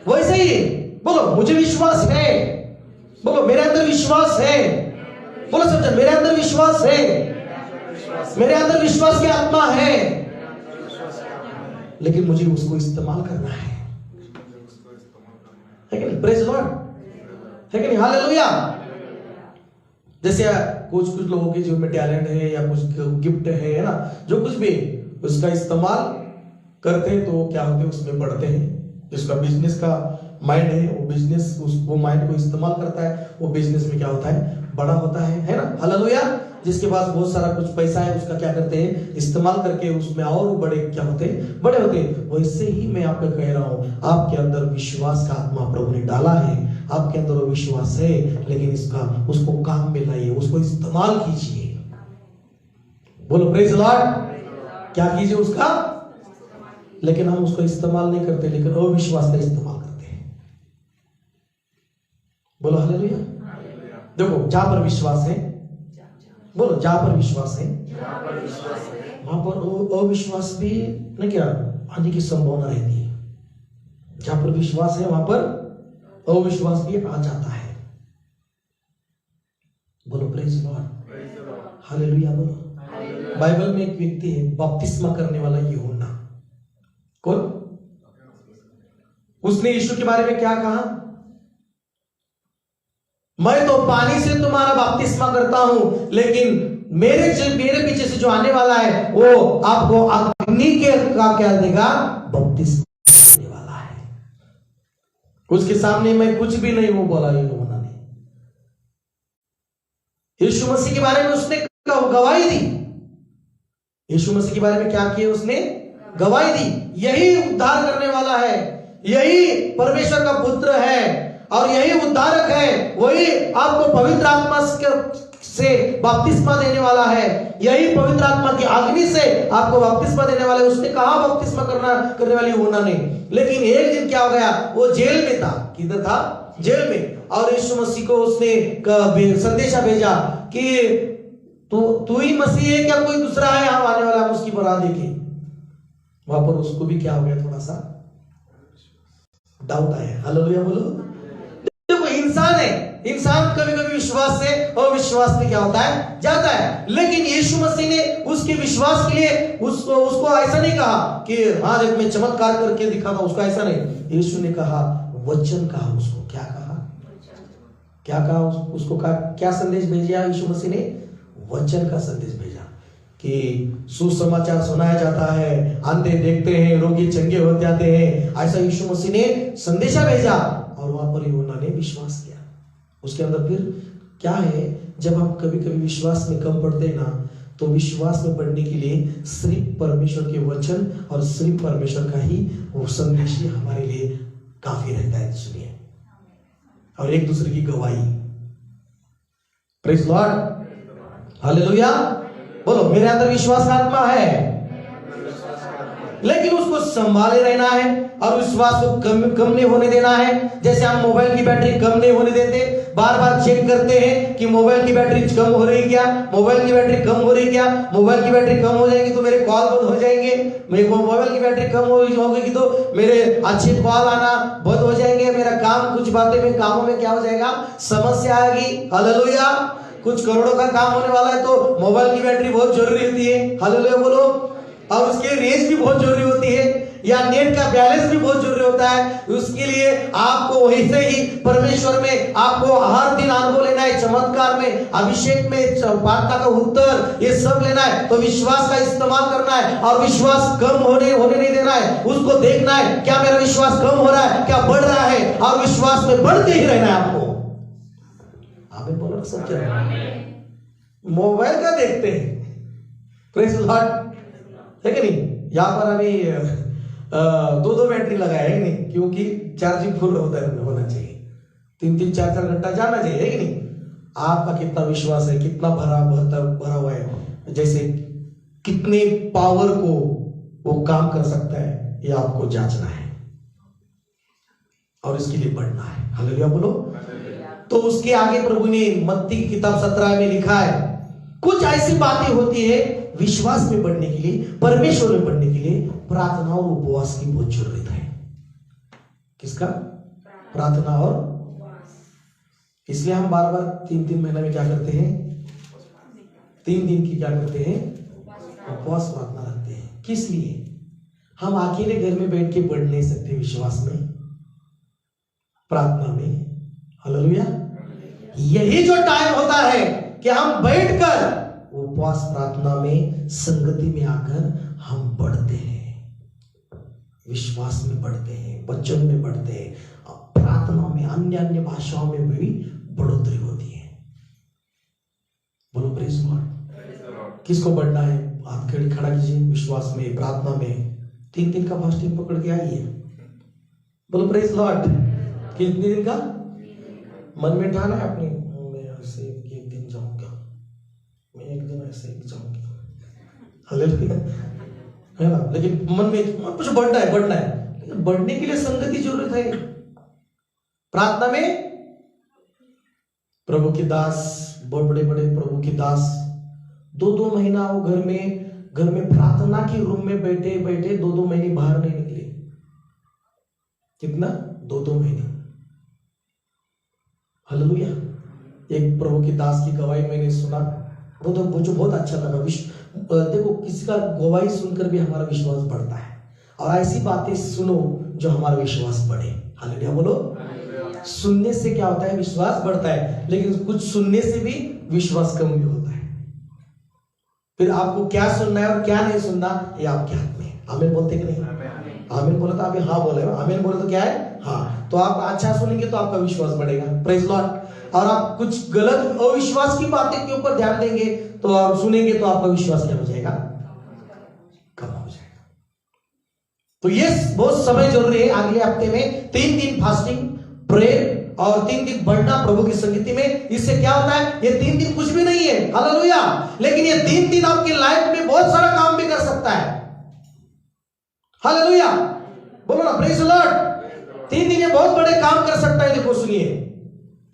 वैसे ही बोलो मुझे विश्वास है, बोलो मेरे अंदर विश्वास है, बोलो समझ, मेरे अंदर विश्वास है, मेरे अंदर विश्वास की आत्मा है, लेकिन मुझे उसको इस्तेमाल करना है कि नहीं? प्रेज लॉर्ड, है कि नहीं? हालेलुया। जैसे कुछ लोगों के जीवन में टैलेंट है या कुछ गिफ्ट है ना, जो कुछ भी उसका इस्तेमाल करते हैं तो क्या होते हैं? उसमें बढ़ते हैं। जिसका बिजनेस का माइंड है वो बिजनेस, वो माइंड को इस्तेमाल करता है, वो बिजनेस में क्या होता है? बड़ा होता है ना। हालेलुया। जिसके पास बहुत सारा कुछ पैसा है उसका क्या करते हैं? इस्तेमाल करके उसमें और बड़े क्या होते हैं? बड़े होते हैं। वैसे ही मैं आपको कह रहा हूं, आपके अंदर विश्वास का आत्मा प्रभु ने डाला है, आपके अंदर वो विश्वास है, लेकिन उसको काम में लाइए, उसको इस्तेमाल कीजिए। बोलो प्रेज लॉर्ड। क्या कीजिए? उसका, लेकिन हम उसको इस्तेमाल नहीं करते, लेकिन अविश्वास का इस्तेमाल करते हैं। बोलो हालेलुया। देखो जहां पर विश्वास है, बोलो जहां पर विश्वास है वहां पर अविश्वास भी नहीं क्या आने की संभावना रहती है। जहां पर विश्वास है वहां पर अविश्वास भी आ जाता है। बोलो प्रेज लॉर्ड, हालेलुया बोलो। बाइबल में एक व्यक्ति है बपतिस्मा करने वाला यूहन्ना। कौन? उसने यीशु के बारे में क्या कहा? मैं तो पानी से तुम्हारा बपतिस्मा करता हूं, लेकिन मेरे पीछे से जो आने वाला है वो आपको अग्नि के का क्या देगा? बपतिस्मा देने वाला है। उसके सामने मैं कुछ भी नहीं हूं बोला यूहन्ना ने। यीशु मसीह के बारे में उसने गवाही दी। यीशु मसीह के बारे में क्या किया? उसने गवाही दी। यही उद्धार करने वाला है, यही परमेश्वर का पुत्र है और यही उद्धारक है। वही आपको पवित्र आत्मा से बपतिस्मा देने वाला है, यही पवित्र आत्मा की अग्नि से आपको बपतिस्मा देने वाला है। उसने कहा बपतिस्मा करने वाली होना नहीं, लेकिन एक दिन क्या हो गया? वो जेल में था। किधर था? जेल में। और यीशु मसीह को उसने संदेशा भेजा कि तू ही मसीह है क्या कोई दूसरा है यहाँ आने वाला? हम उसकी बरात देखे। वहां पर उसको भी क्या हो गया? थोड़ा सा डाउट आया। हालेलुया बोलो। देखो इंसान है, इंसान कभी कभी विश्वास से और विश्वास में क्या होता है? जाता है। लेकिन यीशु मसीह ने उसके विश्वास के लिए उसको ऐसा नहीं कहा कि हाँ देख मैं चमत्कार करके दिखाता हूं, उसको ऐसा नहीं। यीशु ने कहा वचन कहा उसको। क्या कहा? क्या कहा उसको? कहा क्या संदेश भेजा यीशु मसीह ने? वचन का संदेश भेजा कि सुसमाचार सुनाया जाता है, अंधे देखते हैं, रोगी चंगे हो जाते हैं। ऐसा यीशु मसीह ने संदेशा भेजा और वहां पर यूहन्ना ने विश्वास किया। उसके अंदर फिर क्या है? जब हम कभी कभी विश्वास में कम पड़ते हैं ना, तो विश्वास में बढ़ने के लिए सिर्फ परमेश्वर के वचन और सिर्फ परमेश्वर का ही वो संदेश ही हमारे लिए काफी रहता है। सुनिए, और एक दूसरे की गवाही। प्रेज़ लॉर्ड, हालेलुया बोलो। मेरे अंदर विश्वास का आत्मा है, लेकिन उसको संभाले रहना है और विश्वास को कम नहीं होने देना है। जैसे हम मोबाइल की बैटरी कम नहीं होने देते, बार बार चेक करते हैं कि मोबाइल की बैटरी कम हो रही क्या, मोबाइल की बैटरी कम हो रही क्या। मोबाइल की बैटरी कम हो जाएगी तो मेरे कॉल बंद हो जाएंगे, मेरे मोबाइल की बैटरी कम होगी तो मेरे अच्छे कॉल आना बंद हो जाएंगे, मेरा काम कुछ बातें में कामों में क्या हो जाएगा? समस्या आएगी। हालेलुया। कुछ करोड़ों का काम होने वाला है तो मोबाइल की बैटरी बहुत जरूरी होती है। हालेलुया बोलो। और उसकी रेंज भी बहुत जरूरी होती है, या नेट का बैलेंस भी बहुत जरूरी होता है। उसके लिए आपको वैसे ही परमेश्वर में आपको हर दिन अनुभव लेना है, चमत्कार में, अभिषेक में, प्रार्थना का उत्तर, ये सब लेना है। तो विश्वास का इस्तेमाल करना है और विश्वास कम होने नहीं देना है। उसको देखना है क्या मेरा विश्वास कम हो रहा है, क्या बढ़ रहा है, और विश्वास में बढ़ते ही रहना है आपको। आमीन बोलो सब। मोबाइल का देखते हैं, प्रेज़ लॉर्ड, है कि नहीं? यहाँ पर अभी 2 बैटरी लगाया है नहीं, क्योंकि चार्जिंग फुल होना चाहिए, 3-3, 4-4 घंटा जाना चाहिए, है कि नहीं? आपका कितना विश्वास है, कितना भरा हुआ है, जैसे कितने पावर को वो काम कर सकता है, ये आपको जांचना है और इसके लिए बढ़ना है। हालेलुया बोलो। तो उसके आगे प्रभु ने मत्ती की किताब 17 में लिखा है, कुछ ऐसी बातें होती है विश्वास में बढ़ने के लिए, परमेश्वर में बढ़ने के लिए प्रार्थना और उपवास की बहुत जरूरत है। किसका? प्रार्थना और। इसलिए हम बार बार 3-3 महीने में क्या करते हैं? 3 दिन की क्या करते हैं? उपवास प्रार्थना रखते हैं। किस लिए? हम अकेले घर में बैठ के बढ़ नहीं सकते विश्वास में, प्रार्थना में। हालेलुया। यही जो टाइम होता है कि हम बैठकर उपवास प्रार्थना में संगति में आकर हम बढ़ते हैं, विश्वास में बढ़ते हैं, वचन में बढ़ते हैं, प्रार्थना में, अन्य भाषाओं में भी बढ़ोतरी होती है। बोलो प्रेज़ लॉर्ड। किसको बढ़ना है? हाथ खड़ा कीजिए। विश्वास में, प्रार्थना में 3 दिन का फास्टिंग पकड़ के आइए। बोलो प्रेज़ लॉर्ड। कितने दिन का? मन में ठाना है अपने, मैं ऐसे एक दिन जाऊंगा, मैं एक दिन ऐसे जाऊंगी, हालेलुया, है ना? लेकिन मन में कुछ बढ़ना है, लेकिन बढ़ने के लिए संगति जरूरत है। प्रार्थना में प्रभु के दास, बहुत बड़े प्रभु के दास 2-2 महीना वो घर में प्रार्थना के रूम में बैठे 2-2 महीने बाहर नहीं निकले। कितना? 2-2 महीने। हालेलुया। एक प्रभु के दास की गवाही मैंने सुना, वो तो मुझे बहुत अच्छा लगा। देखो, किसी का गवाही सुनकर भी हमारा विश्वास बढ़ता है, और ऐसी बातें सुनो जो हमारा विश्वास बढ़े। हालेलुया बोलो। सुनने से क्या होता है? विश्वास बढ़ता है, लेकिन कुछ सुनने से भी विश्वास कम भी होता है। फिर आपको क्या सुनना है और क्या नहीं सुनना, ये आपके हाथ में है। आमीन बोलते कि नहीं? आमीन बोला तो आप हाँ बोले, आमीन बोले तो क्या है? हाँ। तो आप अच्छा सुनेंगे तो आपका विश्वास बढ़ेगा। Praise Lord. और आप कुछ गलत अविश्वास की बातें के ऊपर ध्यान देंगे तो आप सुनेंगे तो आपका विश्वास क्या हो जाएगा? तो ये बहुत समय जरूरी है। अगले हफ्ते में 3 दिन फास्टिंग, प्रेयर और 3 दिन बढ़ना प्रभु की संगति में। इससे क्या होता है? ये 3 दिन कुछ भी नहीं है, हालेलुया, लेकिन ये 3 दिन आपकी लाइफ में बहुत सारा काम भी कर सकता है। हालेलुया, बोलो ना, प्रेज द लॉर्ड। 3 दिन ये बहुत बड़े काम कर सकता है। देखो सुनिए,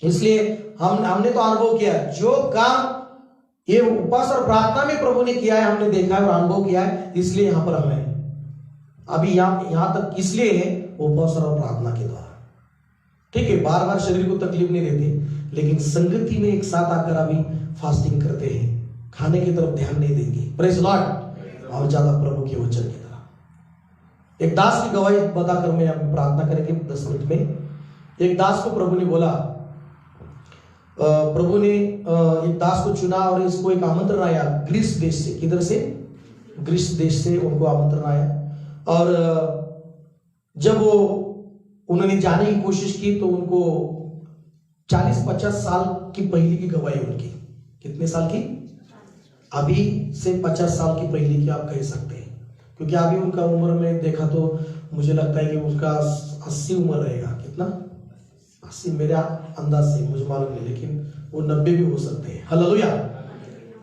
इसलिए हमने तो अनुभव किया, जो काम ये उपवास और प्रार्थना में प्रभु ने किया है, हमने देखा है और अनुभव किया है। इसलिए यहां पर हमें अभी यहां तक इसलिए है उपवास और प्रार्थना के द्वारा। ठीक है, बार बार शरीर को तकलीफ नहीं देते, लेकिन संगति में एक साथ आकर अभी फास्टिंग करते हैं, खाने की तरफ ध्यान नहीं देंगे, प्रेज लॉर्ड, और ज्यादा प्रभु के वचन की तरह। एक दास की गवाही बताकर मैं प्रार्थना करेंगे 10 मिनट में। एक दास को प्रभु ने बोला, प्रभु ने एक दास को चुना और इसको एक आमंत्रण आया ग्रीस देश से। किधर से? ग्रीस देश से उनको आमंत्रण आया। और जब वो उन्होंने जाने की कोशिश की तो उनको 40-50 साल की पहले की गवाही उनकी। कितने साल की? अभी से 50 साल की पहले की आप कह सकते हैं, क्योंकि अभी उनका उम्र में देखा तो मुझे लगता है कि उसका 80 उम्र रहेगा। कितना? 80 मेरा अंदाज से, मुझे मालूम नहीं, लेकिन वो 90 भी हो सकते हैं। हालेलुया।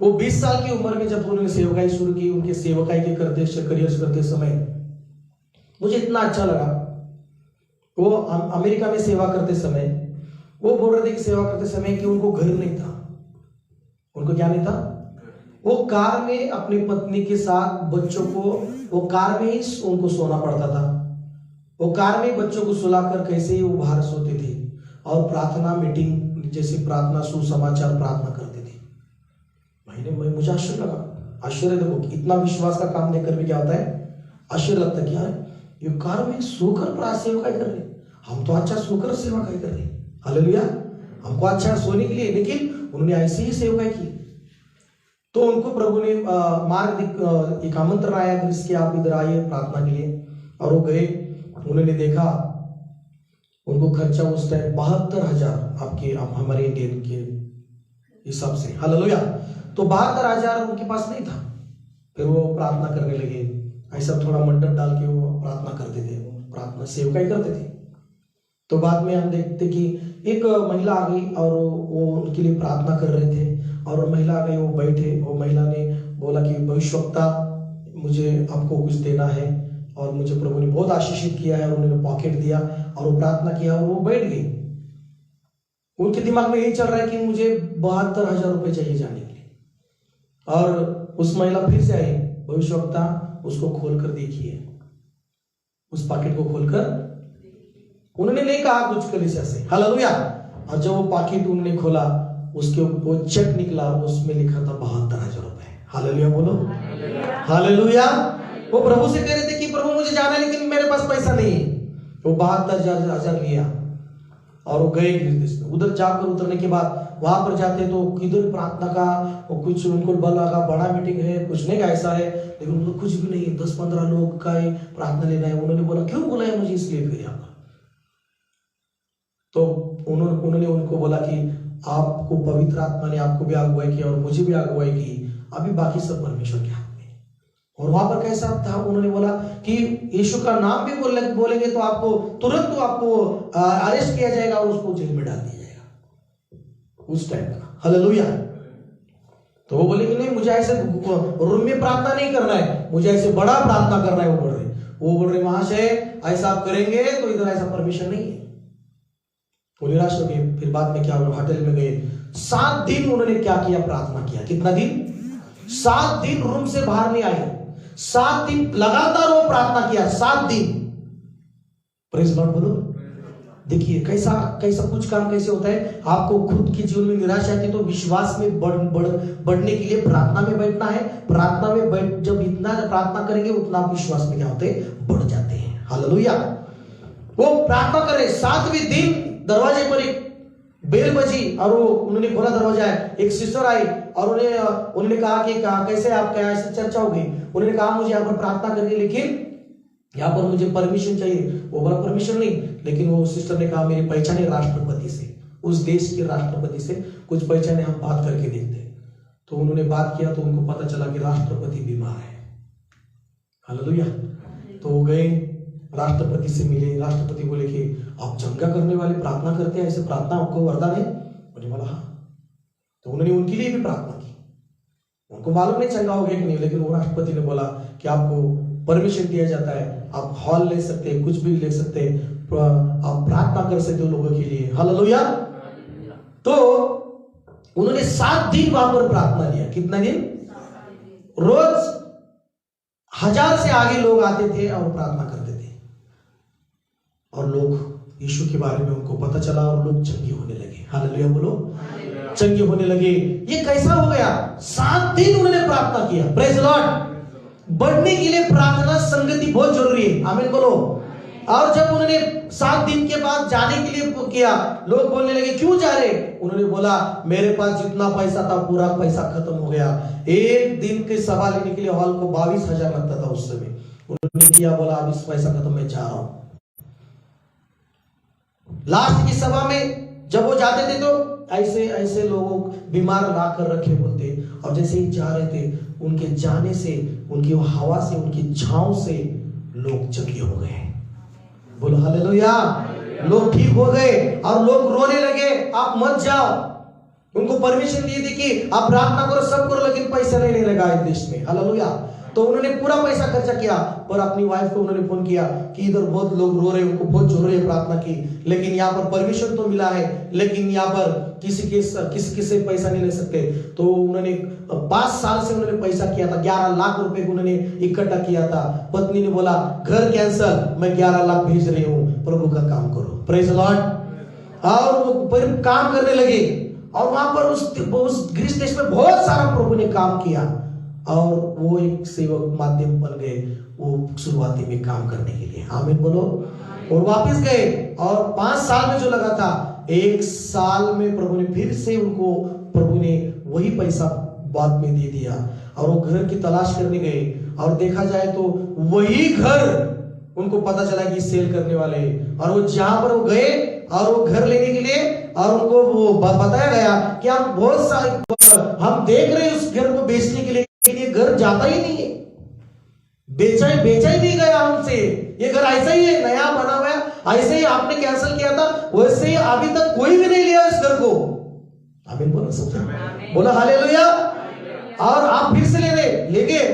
वो 20 साल की उम्र में जब उन्होंने सेवकाई शुरू की, उनके सेवकाई के करियर करते समय मुझे इतना अच्छा लगा। वो अमेरिका में सेवा करते समय वो बोल रहे थे कि सेवा करते समय कि उनको घर नहीं था। उनको क्या नहीं था? वो कार में अपनी पत्नी के साथ बच्चों को, वो कार में ही उनको सोना पड़ता था। वो कार में बच्चों को सुलाकर कैसे ही वो बाहर सोते थे और प्रार्थना मीटिंग जैसे प्रार्थना सुसमाचार प्रार्थना करते थे। मुझे आश्चर्य लगा, आश्चर्य देखो, इतना विश्वास का काम देखकर भी क्या होता है? आश्चर्य लगता है। क्या है ये कार में सोकर सेवकाई कर रहे, हम तो अच्छा सोकर सेवकाई कर रहे, हालेलुया, हमको अच्छा सोने के लिए, लेकिन उन्होंने ऐसे ही सेवकाई की। तो उनको प्रभु ने मार्ग एक आमंत्रण आया कि इसके आप इधर आइए प्रार्थना के लिए, और वो गए। उन्होंने देखा उनको खर्चा उस टाइम 72,000 आप हमारे इंडियन के हिसाब से, हालेलुया, तो 72,000 उनके पास नहीं था। फिर वो प्रार्थना करने लगे, ऐसा थोड़ा मंडप डाल के वो प्रार्थना करते थे, वो प्रार्थना सेवकाई करते थे। तो बाद में हम देखते कि एक महिला आ गई और वो उनके लिए प्रार्थना कर रहे थे, और महिला आ गई, वो बैठे, वो महिला ने बोला कि भविष्यवक्ता मुझे आपको कुछ देना है और मुझे प्रभु ने बहुत आशीषित किया है, और उन्होंने पॉकेट दिया और वो प्रार्थना किया और वो बैठ गई। उनके दिमाग में यही चल रहा है कि मुझे 72,000 रुपए चाहिए जाने के लिए। और उस महिला फिर से आई, भविष्यवक्ता उसको खोलकर देखिए, उस पॉकेट को खोलकर, उन्होंने नहीं कहा कुछ कलीसिया से, हालेलुया। और जब वो पॉकेट उन्होंने खोला, उसके वो चेक निकला, उसमें लिखा था 72,000 रुपए। हालेलुया, बोलो हालेलुया। वो प्रभु से कह रहे थे कि प्रभु मुझे जाना है लेकिन मेरे पास पैसा नहीं है। वो 72,000 लिया और वो गए गिरदेश में। उधर जाकर उतरने के बाद वहां पर जाते तो किधर प्रार्थना का और कुछ उनको बल लगा, बड़ा मीटिंग है, कुछ नहीं का ऐसा है, लेकिन उनको कुछ भी नहीं, 10-15 लोग का ही प्रार्थना लेना है। उन्होंने बोला क्यों बोला है मुझे? इसलिए फिर यहाँ पर तो उन्होंने उनको बोला कि आपको पवित्र आत्मा ने आपको भी अगुवाई की और मुझे भी अगुवाई की, अभी बाकी सब परमेश्वर के हाथ में। और वहां पर कैसा था? उन्होंने बोला कि यीशु का नाम भी बोलेंगे तो आपको तुरंत तो आपको अरेस्ट किया जाएगा और उसको जेल में डाल दिया जाएगा उस टाइम का, हालेलुया। तो वो बोले कि नहीं, मुझे ऐसे रूम में प्रार्थना नहीं करना है, मुझे ऐसे बड़ा प्रार्थना करना है। वो बोल रहे वहां से ऐसा आप करेंगे तो इधर ऐसा परमिशन नहीं है। वो निराश हो गए। फिर बाद में क्या हुआ? होटल में गए। 7 दिन उन्होंने क्या किया? प्रार्थना किया। कितना दिन? 7 दिन रूम से बाहर नहीं आए। 7 दिन लगातार वो प्रार्थना किया, 7 दिन। प्रेज लॉर्ड बोलो। देखिए कैसा कुछ काम कैसे होता है। आपको खुद के जीवन में निराशा आती है तो विश्वास में बढ़ने के लिए प्रार्थना में बैठना है। प्रार्थना में जब इतना प्रार्थना करेंगे उतना विश्वास में क्या होते हैं? बढ़ जाते हैं, हालेलुया। वो प्रार्थना कर रहे, 7वें दिन दरवाजे पर एक बेल बजी और वो उन्होंने खोला दरवाजा है। एक सिस्टर आई और उन्होंने कहा कि कैसे आप, क्या ऐसी चर्चा हो गई? उन्होंने कहा मुझे यहाँ पर प्रार्थना करनी, लेकिन यहाँ पर मुझे परमिशन चाहिए। वो बोला परमिशन नहीं, लेकिन वो सिस्टर ने कहा मेरी पहचान है राष्ट्रपति से, उस देश के राष्ट्रपति से कुछ पहचाने, हम बात करके देखते। तो उन्होंने बात किया तो उनको पता चला कि राष्ट्रपति बीमार है, हालेलुया। तो वो गए राष्ट्रपति से मिले। राष्ट्रपति बोले कि आप चंगा करने वाले प्रार्थना करते हैं, ऐसे प्रार्थना आपको वरदान है? उन्होंने बोला हाँ। तो उन्होंने उनके लिए भी प्रार्थना की। उनको मालूम नहीं चंगा हो गया कि नहीं, लेकिन वो राष्ट्रपति ने बोला कि आपको परमिशन दिया जाता है, आप हॉल ले सकते हैं, कुछ भी ले सकते हैं, आप प्रार्थना कर सकते हो लोगों के लिए। हालेलुया। तो उन्होंने 7 दिन वहां पर प्रार्थना किया। कितना दिन? रोज 1000 से आगे लोग आते थे और प्रार्थना करते थे, और लोग यीशु के बारे में उनको पता चला और लोग चंगे होने लगे। हालेलुया बोलो, चंगे होने लगे। ये कैसा हो गया? 7 दिन उन्होंने प्रार्थना किया। Praise Lord. बढ़ने के लिए प्रार्थना संगति बहुत जरूरी है। आमीन बोलो। और जब उन्होंने 7 दिन के बाद जाने के लिए किया, लोग बोलने लगे क्यों जा रहे? उन्होंने बोला मेरे पास जितना पैसा था पूरा पैसा खत्म हो गया। एक दिन के सभा लेने के लिए हॉल को 22,000 लगता था उस समय। उन्होंने किया, बोला अब इस पैसा खत्म, मैं जा रहा हूं। लास्ट की सभा में जब वो जाते थे तो ऐसे ऐसे लोगों बीमार ला कर रखे बोलते, और जैसे ही जा रहे थे उनके जाने से, उनकी हवा से, उनकी छांव से लोग चंगे हो गए। बोलो हालेलुया। लोग ठीक हो गए और लोग रोने लगे आप मत जाओ। उनको परमिशन दी थी कि आप प्रार्थना करो, सब करो, लेकिन पैसा नहीं लगा इस देश में। हालेलुया। तो उन्होंने पूरा पैसा खर्चा किया, पर अपनी वाइफ को उन्होंने फोन किया कि इधर बहुत लोग रो रहे हैं, उनको बहुत जरूरी है प्रार्थना की, लेकिन यहाँ पर परमिशन तो मिला है, लेकिन यहाँ पर किसी से पैसा नहीं ले सकते। तो उन्होंने 5 साल से उन्होंने पैसा किया था, 11 लाख रुपए उन्होंने इकट्ठा किया था। पत्नी ने बोला घर कैंसल, मैं 11 लाख भेज रही हूँ, प्रभु का काम करो। Praise Lord. और वो काम करने लगे, और वहां पर उस ग्रीस देश में बहुत सारा प्रभु ने काम किया, और वो एक सेवक माध्यम बन गए वो शुरुआती में काम करने के लिए। आमीन बोलो। और वापस गए, और 5 साल में जो लगा था, 1 साल में प्रभु ने फिर से उनको, प्रभु ने वही पैसा बाद में दे दिया, और वो घर की तलाश करने गए, और देखा जाए तो वही घर उनको पता चला कि सेल करने वाले, और वो जहां पर वो गए और वो घर लेने के लिए, और उनको वो बताया गया कि आप बहुत सारे हम देख रहे हैं उस घर को बेचने के लिए, ये घर जाता ही नहीं है, बेचा ही नहीं गया हमसे। ये घर ऐसा ही है, नया बना हुआ है, ऐसे ही आपने कैंसिल किया था, वैसे ही अभी तक कोई भी नहीं लिया इस घर को। आमीन बोलो सब। बोला हालेलुया। और आप फिर से लेंगे,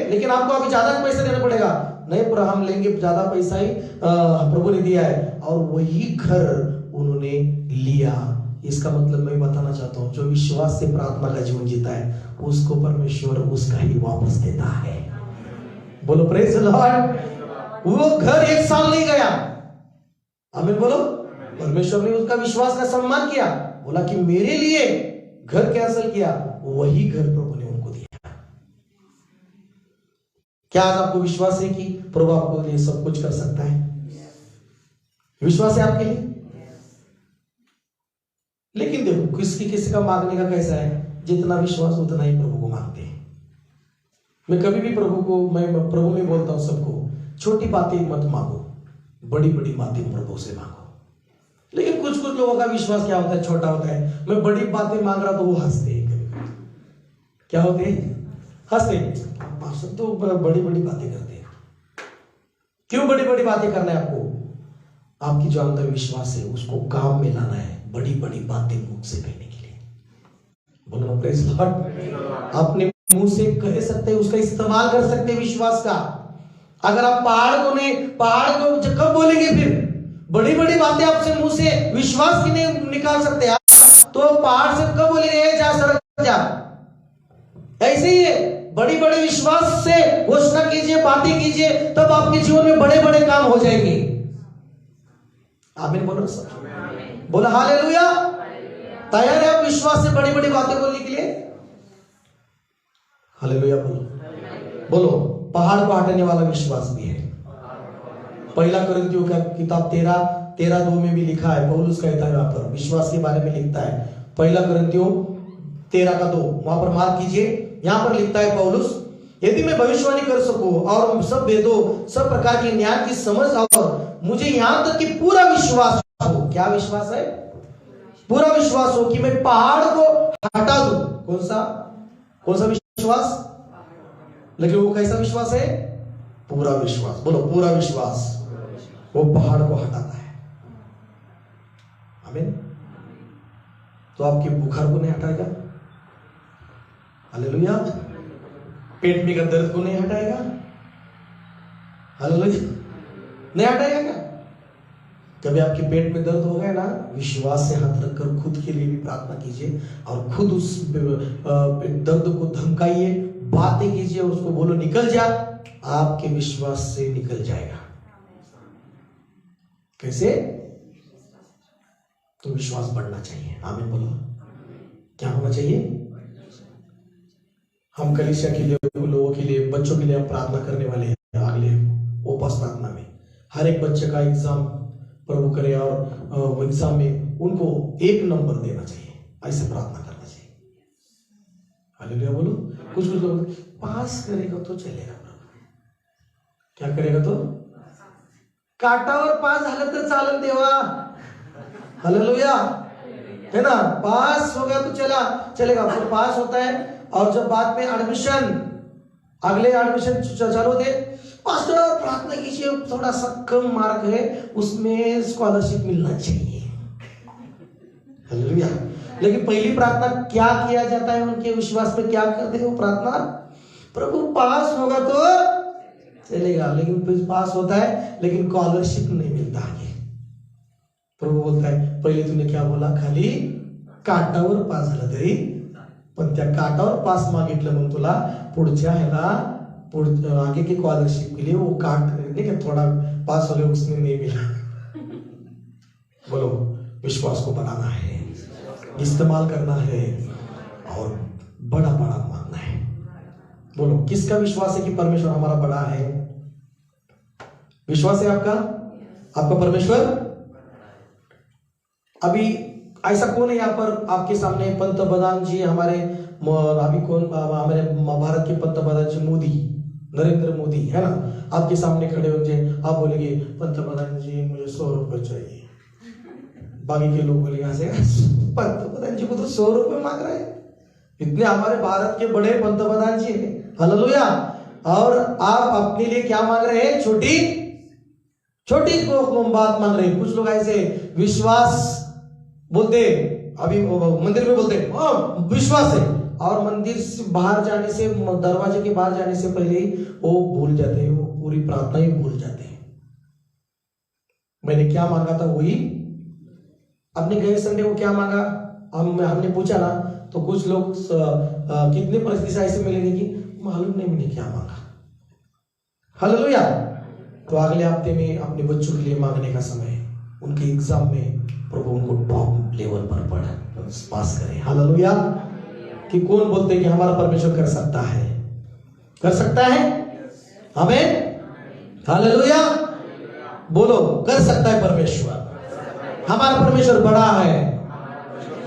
लेकिन आपको अभी ज्यादा पैसा देना पड़ेगा। नहीं, पर हम लेंगे, ज्यादा पैसा ही प्रभु ने दिया है, और वही घर उन्होंने लिया। इसका मतलब मैं बताना चाहता हूं, जो विश्वास से प्रार्थना का जीवन जीता है उसको परमेश्वर उसका ही वापस देता है। बोलो प्रेज लॉर्ड। वो घर 1 साल नहीं गया। आमीन बोलो। परमेश्वर ने उसका विश्वास का सम्मान किया, बोला कि मेरे लिए घर कैंसिल किया, वही घर प्रभु ने उनको दिया। क्या आज आपको विश्वास है कि प्रभु आपको लिए सब कुछ कर सकता है? विश्वास है आपके लिए? लेकिन देखो किसी का मांगने का कैसा है, जितना विश्वास उतना ही प्रभु को मांगते हैं। मैं कभी भी प्रभु में बोलता हूं सबको, छोटी बातें मत मांगो, बड़ी बड़ी बातें प्रभु से मांगो। लेकिन कुछ लोगों का विश्वास क्या होता है, छोटा होता है। मैं बड़ी बातें मांग रहा तो वो हंसते हैं। कभी क्या होते हैं? हंसते। तो बड़ी बड़ी बातें करते हैं। क्यों बड़ी बड़ी बातें करना है आपको? आपकी जो अंदर विश्वास है उसको काम में लाना है, बड़ी बड़ी बातें मुंह से कहने के लिए। बोलो प्रेज लॉर्ड। अपने मुंह से कह सकते हैं, उसका इस्तेमाल कर सकते हैं विश्वास का। अगर आप पहाड़ को कब बोलेंगे? फिर बड़ी बड़ी बातें आपसे मुंह से विश्वास की नहीं निकाल सकते आप, तो पहाड़ से कब बोलेंगे जा सरक जा? ऐसे ही है, बड़ी बड़े विश्वास से घोषणा कीजिए, बातें कीजिए, तब आपके जीवन में बड़े बड़े काम हो जाएंगे। आमीन बोलो सब। बोला हालेलुया। तैयार है आप विश्वास से बड़ी बड़ी बातें बोलने के लिए? हालेलुया बोलो। बोलो पहाड़ को हटाने वाला विश्वास भी है। पहला कोरिन्थियों का किताब 13:2 में भी लिखा है, पौलुस कहता है वहां पर विश्वास के बारे में लिखता है। पहला कोरिन्थियों 13:2 वहां पर मार्क कीजिए। यहां पर लिखता है पौलुस, यदि मैं भविष्यवाणी कर सकूं और सब वेदों सब प्रकार के ज्ञान की समझ, और मुझे यहां तक कि पूरा विश्वास हो। क्या विश्वास है? पूरा विश्वास हो कि मैं पहाड़ को हटा दूं। कौन सा विश्वास? लेकिन वो कैसा विश्वास है? पूरा विश्वास। बोलो पूरा विश्वास। वो पहाड़ को हटाता है। आमीन। तो आपके बुखार को नहीं हटाएगा? हालेलुया। पेट में का दर्द को नहीं हटाएगा? हालेलुया। नहीं हटाएगा क्या? कभी आपके पेट में दर्द हो गया ना, विश्वास से हाथ रखकर खुद के लिए भी प्रार्थना कीजिए और खुद उस दर्द को धमकाइए, बातें कीजिए और उसको बोलो निकल जा। आपके विश्वास से निकल जाएगा। कैसे? तो विश्वास बढ़ना चाहिए। आमीन बोलो। क्या होना चाहिए? हम कलीसिया के लिए, लोगों के लिए, बच्चों के लिए हम प्रार्थना करने वाले हैं। अगले उपवास प्रार्थना में हर एक बच्चे का एग्जाम प्रभु करे और एग्जाम में उनको 1 नंबर देना चाहिए। ऐसे प्रार्थना करना चाहिए। हालेलुया बोलो। कुछ लोग पास करेगा तो चलेगा, क्या करेगा तो काटावर पास झालं तर चालन देवा। हालेलुया, है ना? पास हो गया तो चलेगा। फिर पास होता है और जब बाद में एडमिशन, अगले एडमिशन चालू होते, पास्टर प्रार्थना कीजिए थोड़ा सा कम मार्क है, उसमें स्कॉलरशिप मिलना चाहिए। हालेलुया। लेकिन पहली प्रार्थना क्या किया जाता है? उनके विश्वास पे क्या करते हैं वो प्रार्थना? प्रभु पास होगा तो चलेगा, लेकिन फिर पास होता है लेकिन स्कॉलरशिप नहीं मिलता आगे। प्रभु बोलता है पहिले तूने क्या बोला? खाली काटावर पास झाला तरी, पण त्या काटावर पास मागितलं म्हणून तुला पुढच्या ह्याला आगे की स्कॉलरशिप के लिए वो काट नहीं कि थोड़ा पास हो गया उसमें नहीं मिला। बोलो विश्वास को बनाना है, इस्तेमाल करना है और बड़ा बड़ा मानना है। बोलो किसका विश्वास है कि परमेश्वर हमारा बड़ा है? विश्वास है आपका? आपका परमेश्वर? अभी ऐसा कौन है यहाँ पर आपके सामने? पंतप्रधान जी हमारे, अभी कौन? हमारे भारत के पंतप्रधान जी मोदी, नरेंद्र मोदी, है ना? आपके सामने खड़े होंगे, आप बोलेंगे पंतप्रधान जी मुझे 100 रुपये चाहिए। बाकी के लोग बोलेंगे यहाँ से पंतप्रधान जी को तो 100 रुपये मांग रहे हैं। इतने हमारे भारत के बड़े पंतप्रधान जी हैं। हालेलुया। और आप अपने लिए क्या मांग रहे हैं? छोटी छोटी बात मांग रहे हैं। कुछ लोग ऐसे विश्वास बोलते, अभी मंदिर में बोलते विश्वास है, और मंदिर से बाहर जाने से, दरवाजे के बाहर जाने से पहले ही वो भूल जाते हैं, वो पूरी प्रार्थना ही भूल जाते हैं। मैंने क्या मांगा था वही, अपने गए संडे को क्या मांगा हमने पूछा ना, तो कुछ लोग कितने प्रतिशत ऐसे मिलेंगे कि मालूम नहीं मैंने क्या मांगा। हालेलुया। तो अगले हफ्ते में अपने बच्चों के लिए मांगने का समय है। उनके एग्जाम में प्रभु उनको टॉप लेवल पर पास करे। हालेलुया। कि कौन बोलते हैं कि हमारा परमेश्वर कर सकता है? कर सकता है। आमीन। हालेलुया। बोलो कर सकता है परमेश्वर। हमारा परमेश्वर बड़ा है।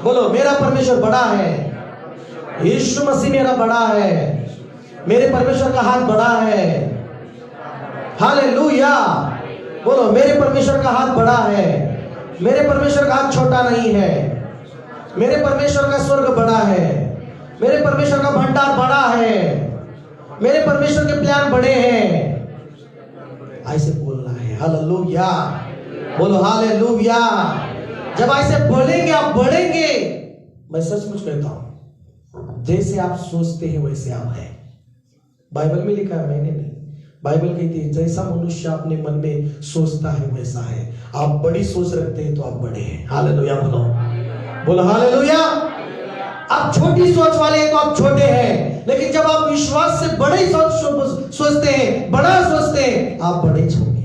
बोलो मेरा परमेश्वर बड़ा है। यीशु मसीह मेरा बड़ा है। मेरे परमेश्वर का हाथ बड़ा है। हालेलुया। बोलो मेरे परमेश्वर का हाथ बड़ा है। मेरे परमेश्वर का हाथ छोटा नहीं है। मेरे परमेश्वर का स्वर्ग बड़ा है। मेरे परमेश्वर का भंडार बड़ा है। मेरे परमेश्वर के प्लान बड़े हैं। ऐसे बोलना है। हालेलुया। बोलो हालेलुया। जब ऐसे बोलेंगे आप बढ़ेंगे। मैं सचमुच कहता हूं, जैसे आप सोचते हैं वैसे आप हैं। बाइबल में लिखा है, मैंने नहीं। बाइबल कहती है जैसा मनुष्य अपने मन में सोचता है वैसा है। आप बड़ी सोच रखते हैं तो आप बड़े हैं। हालेलुया। बोलो बोलो हालेलुया। आप छोटी सोच वाले हैं तो आप छोटे हैं, लेकिन जब आप विश्वास से बड़े सोचते हैं, बड़ा सोचते हैं, आप बड़े होंगे।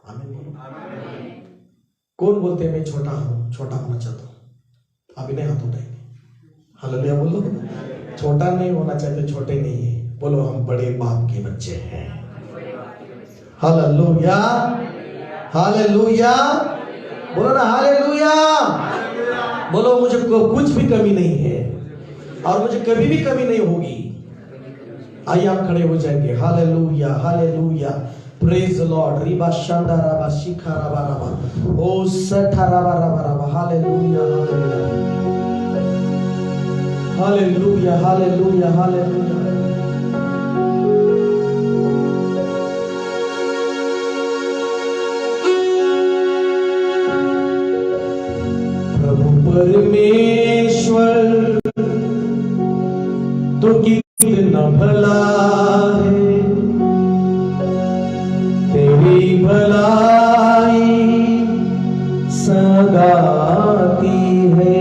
आमीन बोलो। कौन बोलते हैं मैं छोटा हूं, छोटा होना चाहता हूं? अभी नहीं हाथ उठाएंगे। हालेलुया बोलो। छोटा नहीं होना चाहते, छोटे नहीं है। बोलो हम बड़े बाप के बच्चे हैं। हालेलुया। हालेलुया। बोलो ना हालेलुया। बोलो मुझे कुछ भी कमी नहीं है और मुझे कभी भी कमी नहीं होगी। आइए आप खड़े हो जाएंगे। Hallelujah. Hallelujah. Praise the Lord. रिबा शांदा राबा शिखा राबा राबा ओ सठा राबा राबा राबा। हालेलुया। हालेलुया। हालेलुया। हालेलुया। परमेश्वर तो कितना भला है, तेरी भलाई सदा आती है।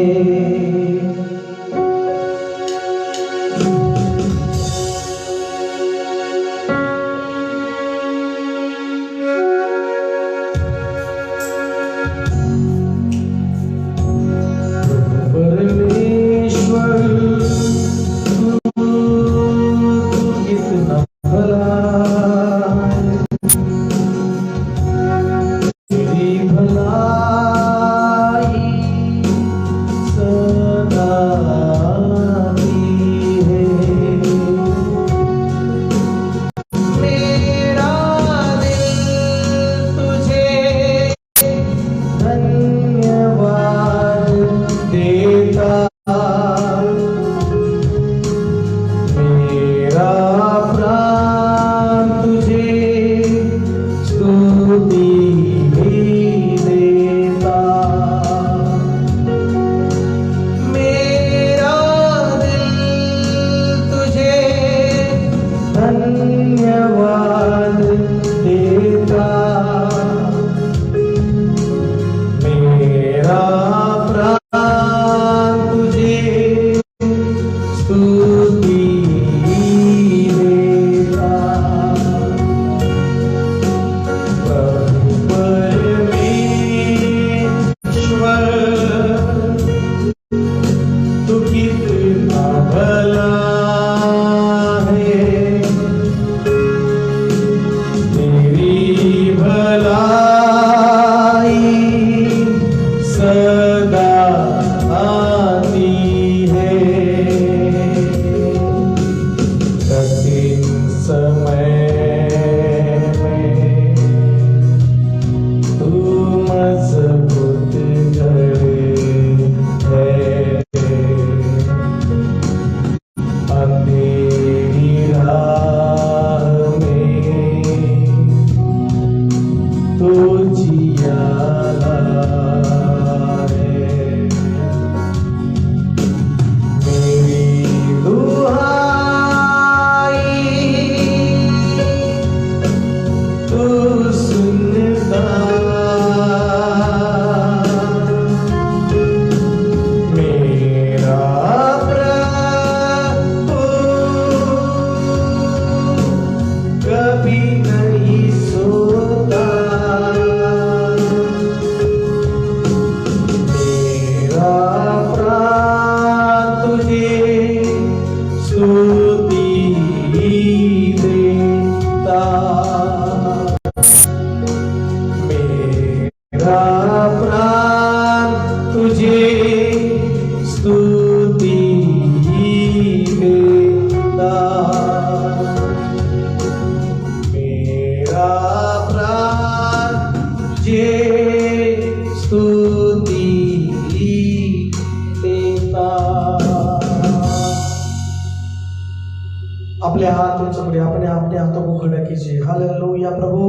अपने हाथों को खड़ा कीजिए। हालेलुया। प्रभु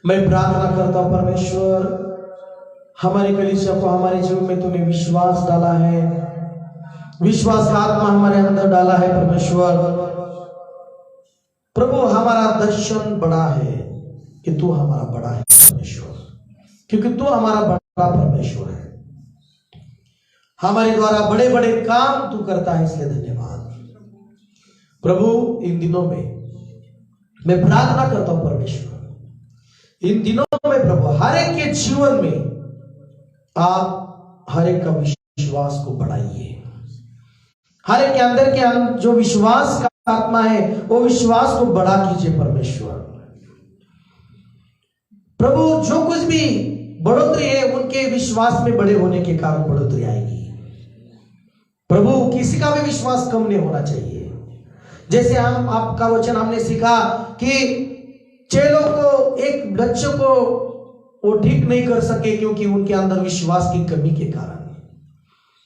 मैं प्रार्थना करता हूं परमेश्वर, हमारे कलीसिया को हमारे जीवन में तूने विश्वास डाला है, विश्वास का आत्मा हमारे अंदर डाला है परमेश्वर। प्रभु हमारा दर्शन बड़ा है कि तू हमारा बड़ा है परमेश्वर, क्योंकि तू हमारा बड़ा परमेश्वर है। हमारे द्वारा बड़े बड़े काम तू करता है, इसलिए धन्यवाद प्रभु। इन दिनों में मैं प्रार्थना करता हूं परमेश्वर, इन दिनों में प्रभु हर एक के जीवन में आप हर एक का विश्वास को बढ़ाइए। हर एक के अंदर के जो विश्वास का आत्मा है वो विश्वास को बढ़ा कीजिए परमेश्वर। प्रभु जो कुछ भी बढ़ोतरी है उनके विश्वास में बड़े होने के कारण बढ़ोतरी आएगी। प्रभु किसी का भी विश्वास कम नहीं होना चाहिए। जैसे हम आपका वचन हमने सीखा कि चेलों को, एक बच्चे को वो ठीक नहीं कर सके क्योंकि उनके अंदर विश्वास की कमी के कारण।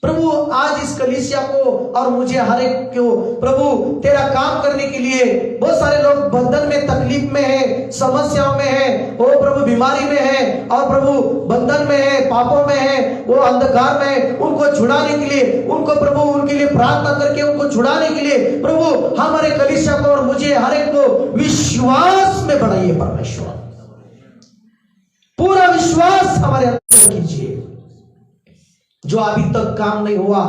प्रभु आज इस कलीसिया को और मुझे हर एक को प्रभु तेरा काम करने के लिए, बहुत सारे लोग बंधन में, तकलीफ में है, समस्याओं में है, वो प्रभु बीमारी में है और प्रभु बंधन में है, पापों में है, वो अंधकार में है, उनको छुड़ाने के लिए, उनको प्रभु उनके लिए प्रार्थना करके उनको छुड़ाने के लिए प्रभु हमारे कलीसिया को और मुझे हर एक को विश्वास में बढ़ाइए परमेश्वर। पूरा विश्वास हमारे अंदर कीजिए। जो अभी तक काम नहीं हुआ,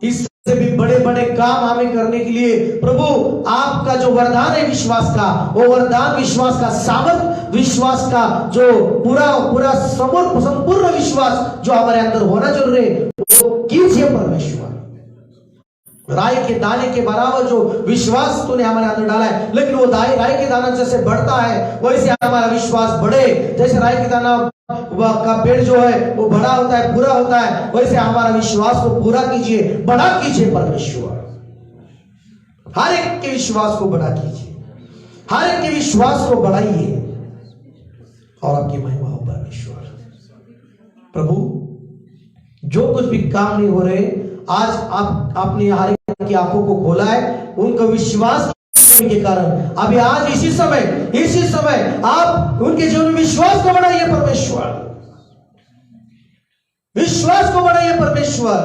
इससे भी बड़े बड़े काम हमें करने के लिए प्रभु आपका जो वरदान है विश्वास का, वो वरदान विश्वास का, सामर्थ विश्वास का, जो पूरा संपूर्ण विश्वास जो हमारे अंदर होना जरूरी है, वो कीजिए परमेश्वर। राई के दाने के बराबर जो विश्वास तूने हमारे अंदर डाला है, लेकिन वो राई के दाना जैसे बढ़ता है वैसे हमारा विश्वास बढ़े। जैसे राई के दाना का पेड़ जो है वो बड़ा होता है, पूरा होता है, वैसे हमारा विश्वास को पूरा कीजिए, बड़ा कीजिए परमेश्वर। हर एक के विश्वास को बड़ा कीजिए, हर एक के विश्वास को बढ़ाइए और आपकी महिमा हो परमेश्वर। प्रभु जो कुछ भी काम नहीं हो रहे, आज आपने हर एक की आंखों को खोला है, उनका विश्वास के कारण अभी आज इसी समय आप उनके जीवन में विश्वास को बढ़ाइए परमेश्वर, विश्वास को बढ़ाइए परमेश्वर।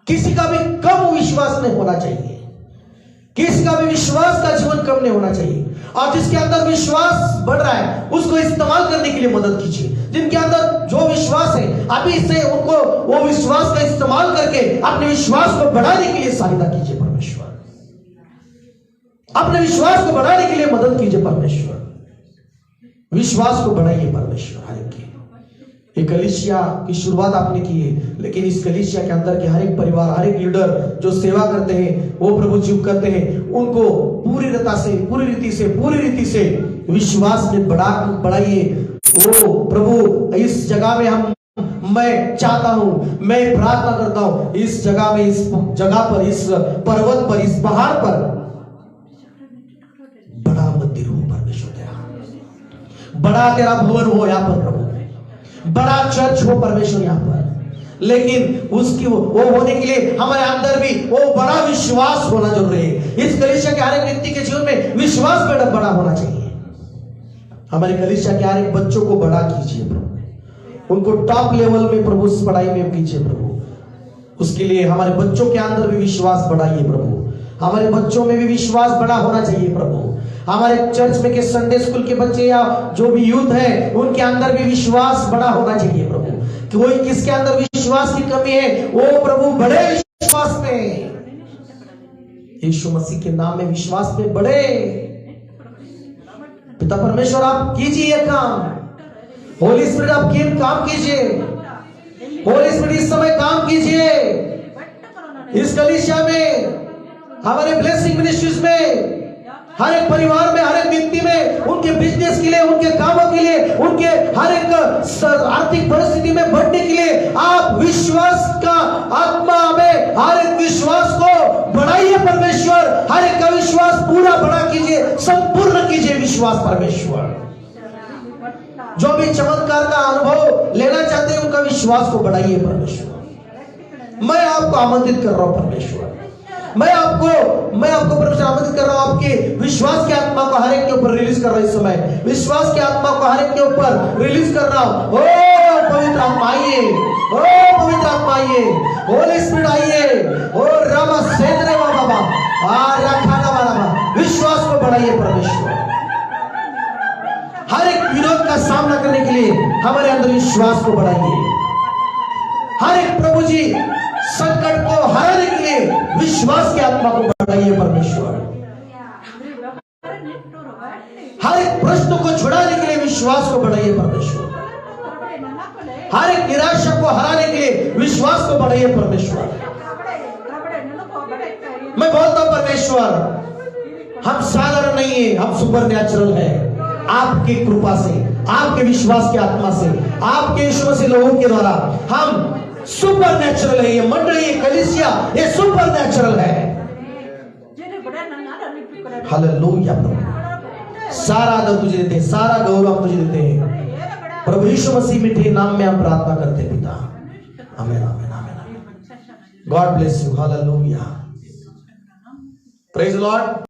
किसी का भी कम विश्वास नहीं होना चाहिए, किसी का भी विश्वास का जीवन कम नहीं होना चाहिए। और जिसके अंदर विश्वास बढ़ रहा है उसको इस्तेमाल करने के लिए मदद कीजिए। जिनके अंदर जो विश्वास है अभी से उनको वो विश्वास का इस्तेमाल करके अपने विश्वास को बढ़ाने के लिए सहायता कीजिए परमेश्वर। अपने विश्वास को बढ़ाने के लिए मदद कीजिए परमेश्वर। विश्वास को बढ़ाइए परमेश्वर। हर एक ये कलीसिया की शुरुआत आपने की है, लेकिन इस कलीसिया के अंदर के हर एक परिवार, हर एक लीडर जो सेवा करते हैं, वो प्रभु जीव करते हैं, उनको पूरी रीति से विश्वास में बढ़ाइए। वो प्रभु इस जगह में मैं चाहता हूं, मैं प्रार्थना करता हूं, इस जगह में, इस जगह पर, इस पर्वत पर, इस पहाड़ पर बड़ा मंदिर हो परमेश्वर तेरा, बड़ा तेरा भवन हो यहाँ पर प्रभु, बड़ा चर्च हो परमेश्वर यहाँ पर। लेकिन उसकी वो होने के लिए हमारे अंदर भी वो बड़ा विश्वास होना जरूरी है। इस कलीसिया के हर एक व्यक्ति के जीवन में विश्वास बड़ा होना चाहिए। हमारे कलीसिया के हर एक बच्चों को बड़ा कीजिए प्रभु, उनको टॉप लेवल में प्रभु इस पढ़ाई में कीजिए प्रभु। उसके लिए हमारे बच्चों के अंदर भी विश्वास बढ़ाइए प्रभु, हमारे बच्चों में भी विश्वास बड़ा होना चाहिए प्रभु। हमारे चर्च में के संडे स्कूल के बच्चे या जो भी यूथ है, उनके अंदर भी विश्वास बड़ा होना चाहिए प्रभु। कोई किसके अंदर विश्वास की कमी है, वो प्रभु बड़े विश्वास में, यीशु मसीह के नाम में विश्वास में बढ़े। पिता परमेश्वर आप कीजिए काम, होली स्पिरिट आप काम कीजिए, होली स्पिरिट इस समय काम कीजिए इस कलीसिया में, हमारे ब्लेसिंग मिनिस्ट्रीज में, हर एक परिवार में, हर एक व्यक्ति में, उनके बिजनेस के लिए, उनके कामों के लिए, उनके हर एक आर्थिक परिस्थिति में बढ़ने के लिए आप विश्वास का आत्मा में हर एक विश्वास को बढ़ाइए परमेश्वर। हर एक का विश्वास पूरा बड़ा कीजिए, संपूर्ण कीजिए विश्वास परमेश्वर। जो भी चमत्कार का अनुभव लेना चाहते हैं उनका विश्वास को बढ़ाइए परमेश्वर। मैं आपको आमंत्रित कर रहा हूं परमेश्वर, मैं आपको परमेश्वर आमंत्रित कर रहा हूं, आपके विश्वास के आत्मा को हर एक के ऊपर रिलीज कर रहा हूं इस समय, विश्वास के आत्मा को हर एक के ऊपर रिलीज कर रहा हूं। ओ पवित्र आत्मा आइए, ओ पवित्र आत्मा आइए, होली स्पिरिट आइए, ओ रामा सेंद्रे बाबा आ रखाना वाला विश्वास को बढ़ाइए परमेश्वर। हर एक विरोध का सामना करने के लिए हमारे अंदर विश्वास को बढ़ाइए। हर एक प्रभु जी संकट को हराने के लिए विश्वास की आत्मा को बढ़ाइए परमेश्वर। हर एक प्रश्न को छुड़ाने के लिए विश्वास को बढ़ाइए परमेश्वर। हर एक निराशा को हराने के लिए विश्वास को बढ़ाइए परमेश्वर। मैं बोलता हूं परमेश्वर, हम साधारण नहीं है, हम सुपर नेचुरल है। आपकी कृपा से, आपके विश्वास की आत्मा से, आपके यीशु मसीह लोगों के द्वारा हम सुपर नेचुरल है। ये मंडली, ये कलीसिया, ये सुपर नेचुरल है। हालेलुया प्रभु, सारा आदर तुझे देते हैं, सारा गौरव तुझे देते हैं प्रभु यीशु मसीह मीठे नाम में हम प्रार्थना करते हैं पिता, आमीन आमीन आमीन। God bless you, hallelujah, praise Lord.